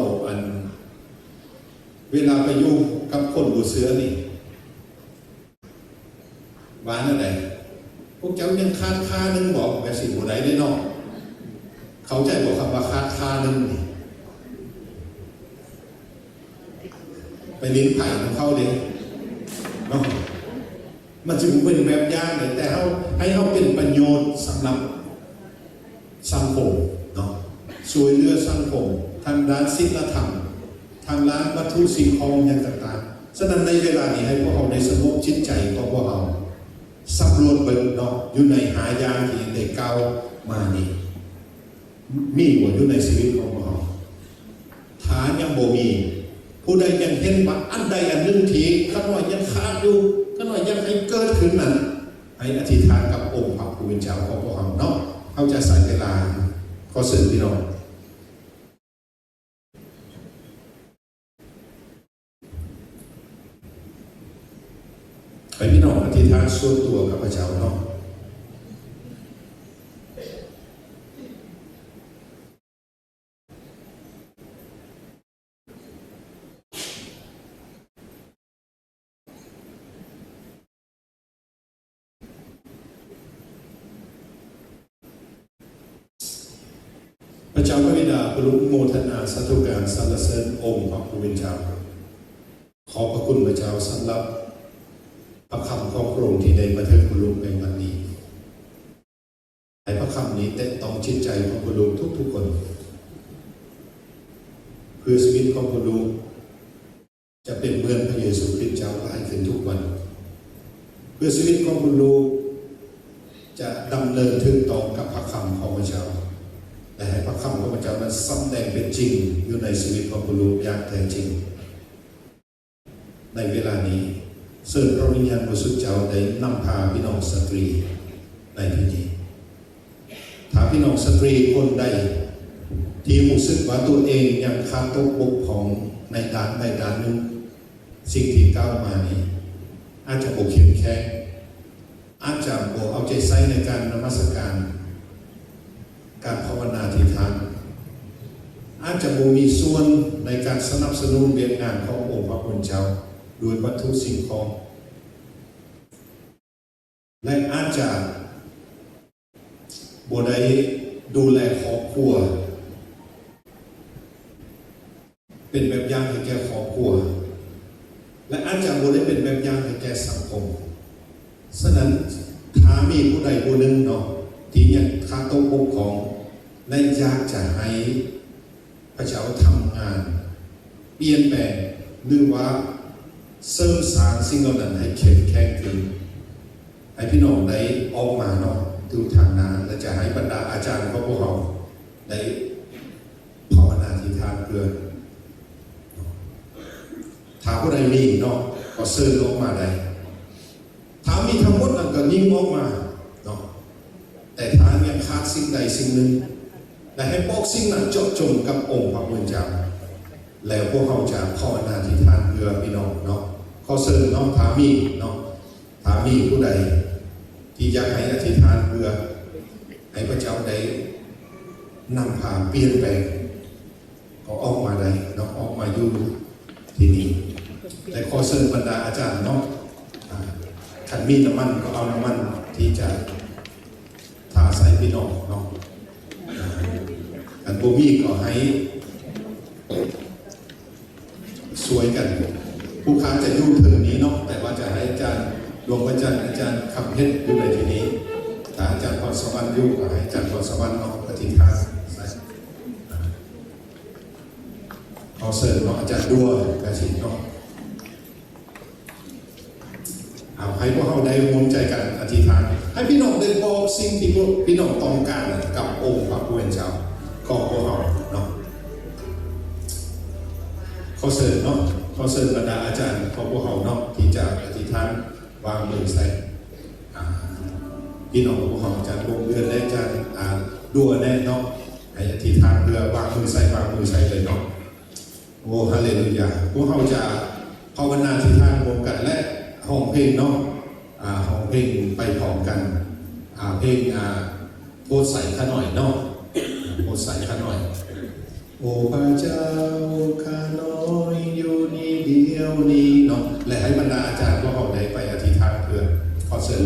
เวลาไปยุ่งกับคนบูเสือนี่บ้านอะไรพวกเจ้ายังค่านึงบอกแบบสิ่งบุใดได้นอกเขาใจบอกคำว่าค่านึงนี่ไปลิ้นไผ่ของเขาเลยเนาะมันจึงเป็นแบบอย่างเลยแต่ให้เขาเป็นประโยชน์สำหรับสังคมเนาะช่วยเหลือสังคมทางด้านศีลธรรมทางด้านวัตถุสิ่งของอย่างต่างๆฉะนั้นในเวลานี้ให้พวกเราในสงบจิตใจของพวกเราสำรวจเบิ่งเนาะอยู่ในหายางที่ได้ก้าวมานี่มีอยู่ในชีวิตของเราฐานยังบ่มีผู้ใดยังเห็นว่าอันใดอันหนึ่งที่ข้าน้อยยังขาดอยู่ข้าน้อยยังให้เกิดขึ้นนั้นให้อธิษฐานกับองค์พระผู้เป็นเจ้าของพวกเราเนาะเขาจะใส่เวลาขอเสริมพี่น้องไปพี่น้องอธิษฐานส่วนตัวกับพระเจ้าเนาะพระเจ้าพระบิดาปรุโมทนาสาธุการสรรเสริญองค์พระผู้เป็นเจ้าขอพระคุณพระเจ้าสำหรับพระคำของพระองค์ที่ได้บันทึกบุรุษในวันนี้ให้พระคำนี้เตะต้องจิตใจของบุรุษทุกๆคนเพื่อชีวิตของบุรุษจะเป็นเหมือนพระเยซูคริสต์เจ้าหลายขึ้นทุกวันเพื่อชีวิตของบุรุษจะดำเนินถึงต่อกับพระคำของพระเจ้าและให้พระคำของพระเจ้านั้นสำแดงเป็นจริงอยู่ในชีวิตของบุรุษอย่างแท้จริงในเวลานี้เสริญพระวิญญาณบริสุทธิ์เจ้าได้นำพาพี่น้องสตรีในที่นี้ถ้าพี่น้องสตรีคนใดที่รู้สึกว่าตัวเองยังขาดตกบกพร่องในด้านใดด้านหนึ่งสิ่งที่ก้าวมานี้อาจจะบกเข้มแข็งอาจจะบกเอาใจใส่ในการนมัสการการภาวนาที่ทานอาจจะบกมีส่วนในการสนับสนุนเวียนงานขององค์พระผู้เป็นเจ้าโดยวัตถุสิ่งของและอาจจะบ่ได้ดูแลครอบครัวเป็นแบบอย่างให้แก่ครอบครัวและอาจจะบ่ได้เป็นแบบอย่างให้แก่สังคมฉะนั้นถ้ามีผู้ใดผู้หนึ่งเนาะที่ยังขาดตกบกพร่องและอยากจะให้พระเจ้าทำงานเปลี่ยนแปลงหรือว่าเสริมสร้างสิ่งเหล่านั้นให้เข้มแข็งขึ้นให้พี่น้องได้ออกมาเนาะดูทางนั้นและจะให้บรรดาอาจารย์ของพวกเราได้ภาวนาที่ทางเพื่อถ้าผู้ใดมีเนาะก็เสริมออกมาได้ถ้ามีทั้งหมดนั้นก็ยิ่งออกมาเนาะแต่ถ้ายังขาดสิ่งใดสิ่งหนึ่งและให้บอกสิ่งนั้นเจาะจงกับองค์พระผู้เป็นเจ้า แล้วพวกเขาจะภาวนาที่ทานเพื่อพี่น้องเนาะขอเชิญน้องถามีเนาะถามีผู้ใดที่อยากให้อธิษฐานเพื่อให้พระเจ้าได้นำพาเปลี่ยนแปลงก็ออกมาได้เนาะออกมาอยู่ที่นี่แต่ขอเชิญบรรดาอาจารย์เนาะขันมีน้ำมันก็เอาน้ำมันที่จะทาใส่พี่น้องเนาะขันโบมีก็ให้สวยกันผู้ค้าจะยุ่งเทิงนี้เนาะแต่ว่าจะให้อาจารย์รวมอาจารย์คำเพชรอยู่ในที่นี้แต่อาจารย์พรสวรรค์ยุ่งก็ให้อาจารย์พรสวรรค์เนาะปฏิทานขอเสริมเนาะอาจารย์ด้วยกระสินเนาะเอาให้พวกเราได้รวมใจกันอธิษฐานให้พี่น้องได้บอกสิ่งที่พี่น้องต้องการกับองค์พระผู้เป็นเจ้าของพวกเราเนาะขอเสริมเนาะขอเสริมบรรดาอาจารย์ของพวกเราเนาะที่จะอธิษฐานวางมือใส่พี่น้องของพวกเราอาจารย์วงเดือนและอาจารย์ด้วยแน่เนาะให้อธิษฐานเพื่อวางมือใส่เลยเนาะโอ้ฮาเลลูยาพวกเราจะภาวนาอธิษฐานรวมกันและห้องเพลงเนาะห้องเพลงไปพร้อมกันเพลงโพสใส่ข้าหน่อยเนาะโพสใส่ข้าหน่อยโอ้พระเจ้าข้าน้อยอยู่นี่เดียวนี้เนาะและให้บรรดาอาจารย์พวกเราได้ไปอธิษฐานเพื่อขอเชิญ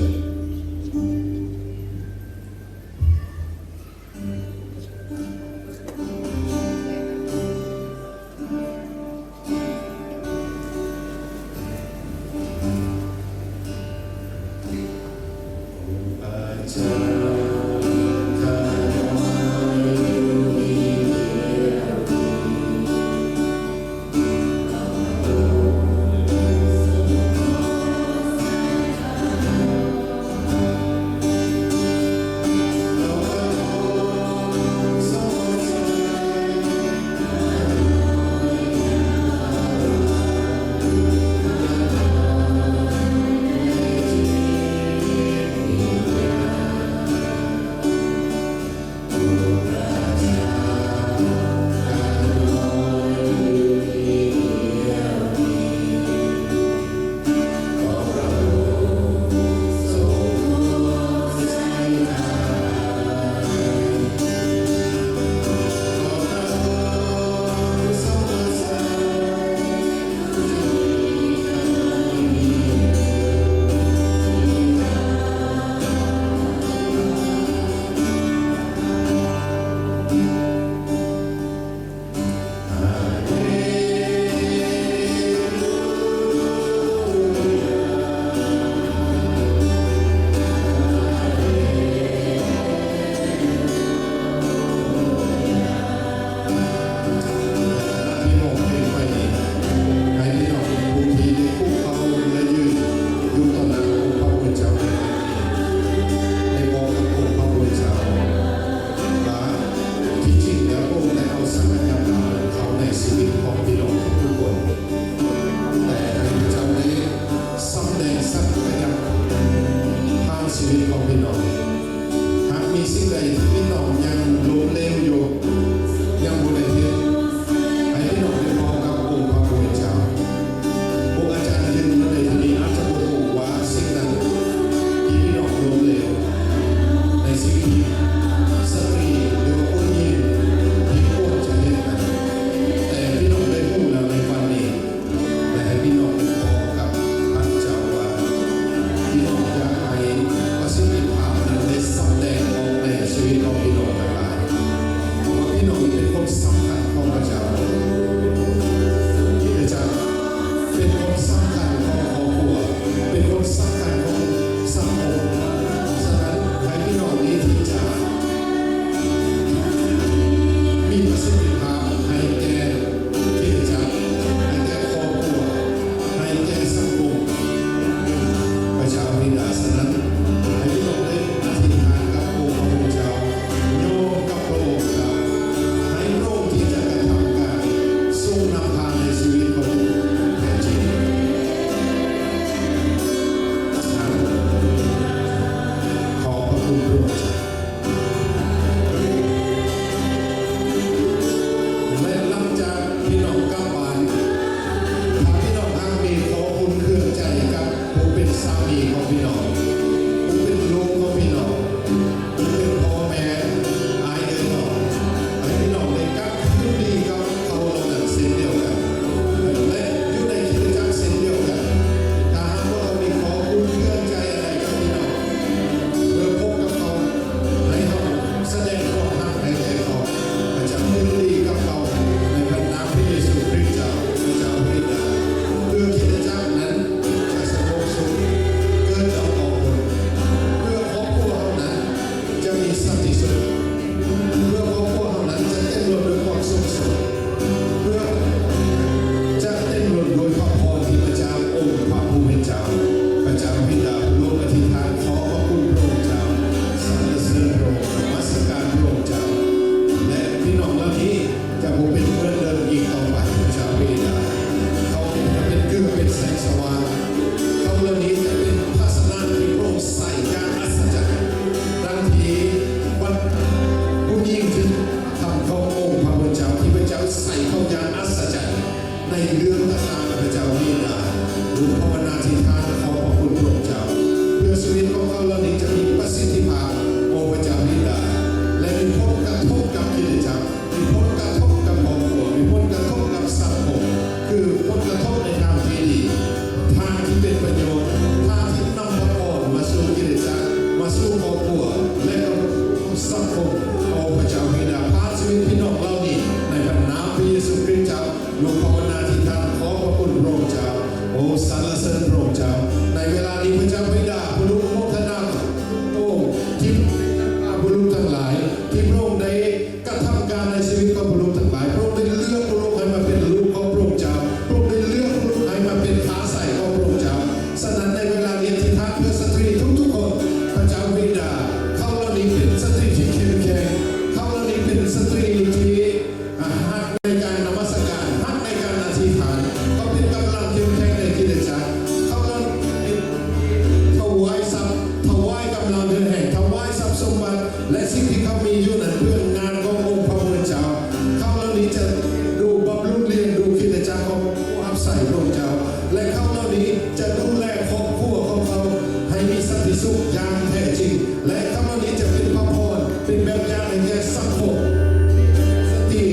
สิ่งที่เขามีอยู่นั้นเพื่องานขององค์พระผู้เป็นเจ้าเขาเหล่านี้จะดูบำรุงเลี้ยงดูคริสตจักรของผู้รับใส่พระองค์เจ้าและเขาเหล่านี้จะดูแลครอบครัวของเขาให้มีสันติสุขอย่างแท้จริงและเขาเหล่านี้จะเป็นพระพรเป็นแบบอย่างในแก่สังคมสติ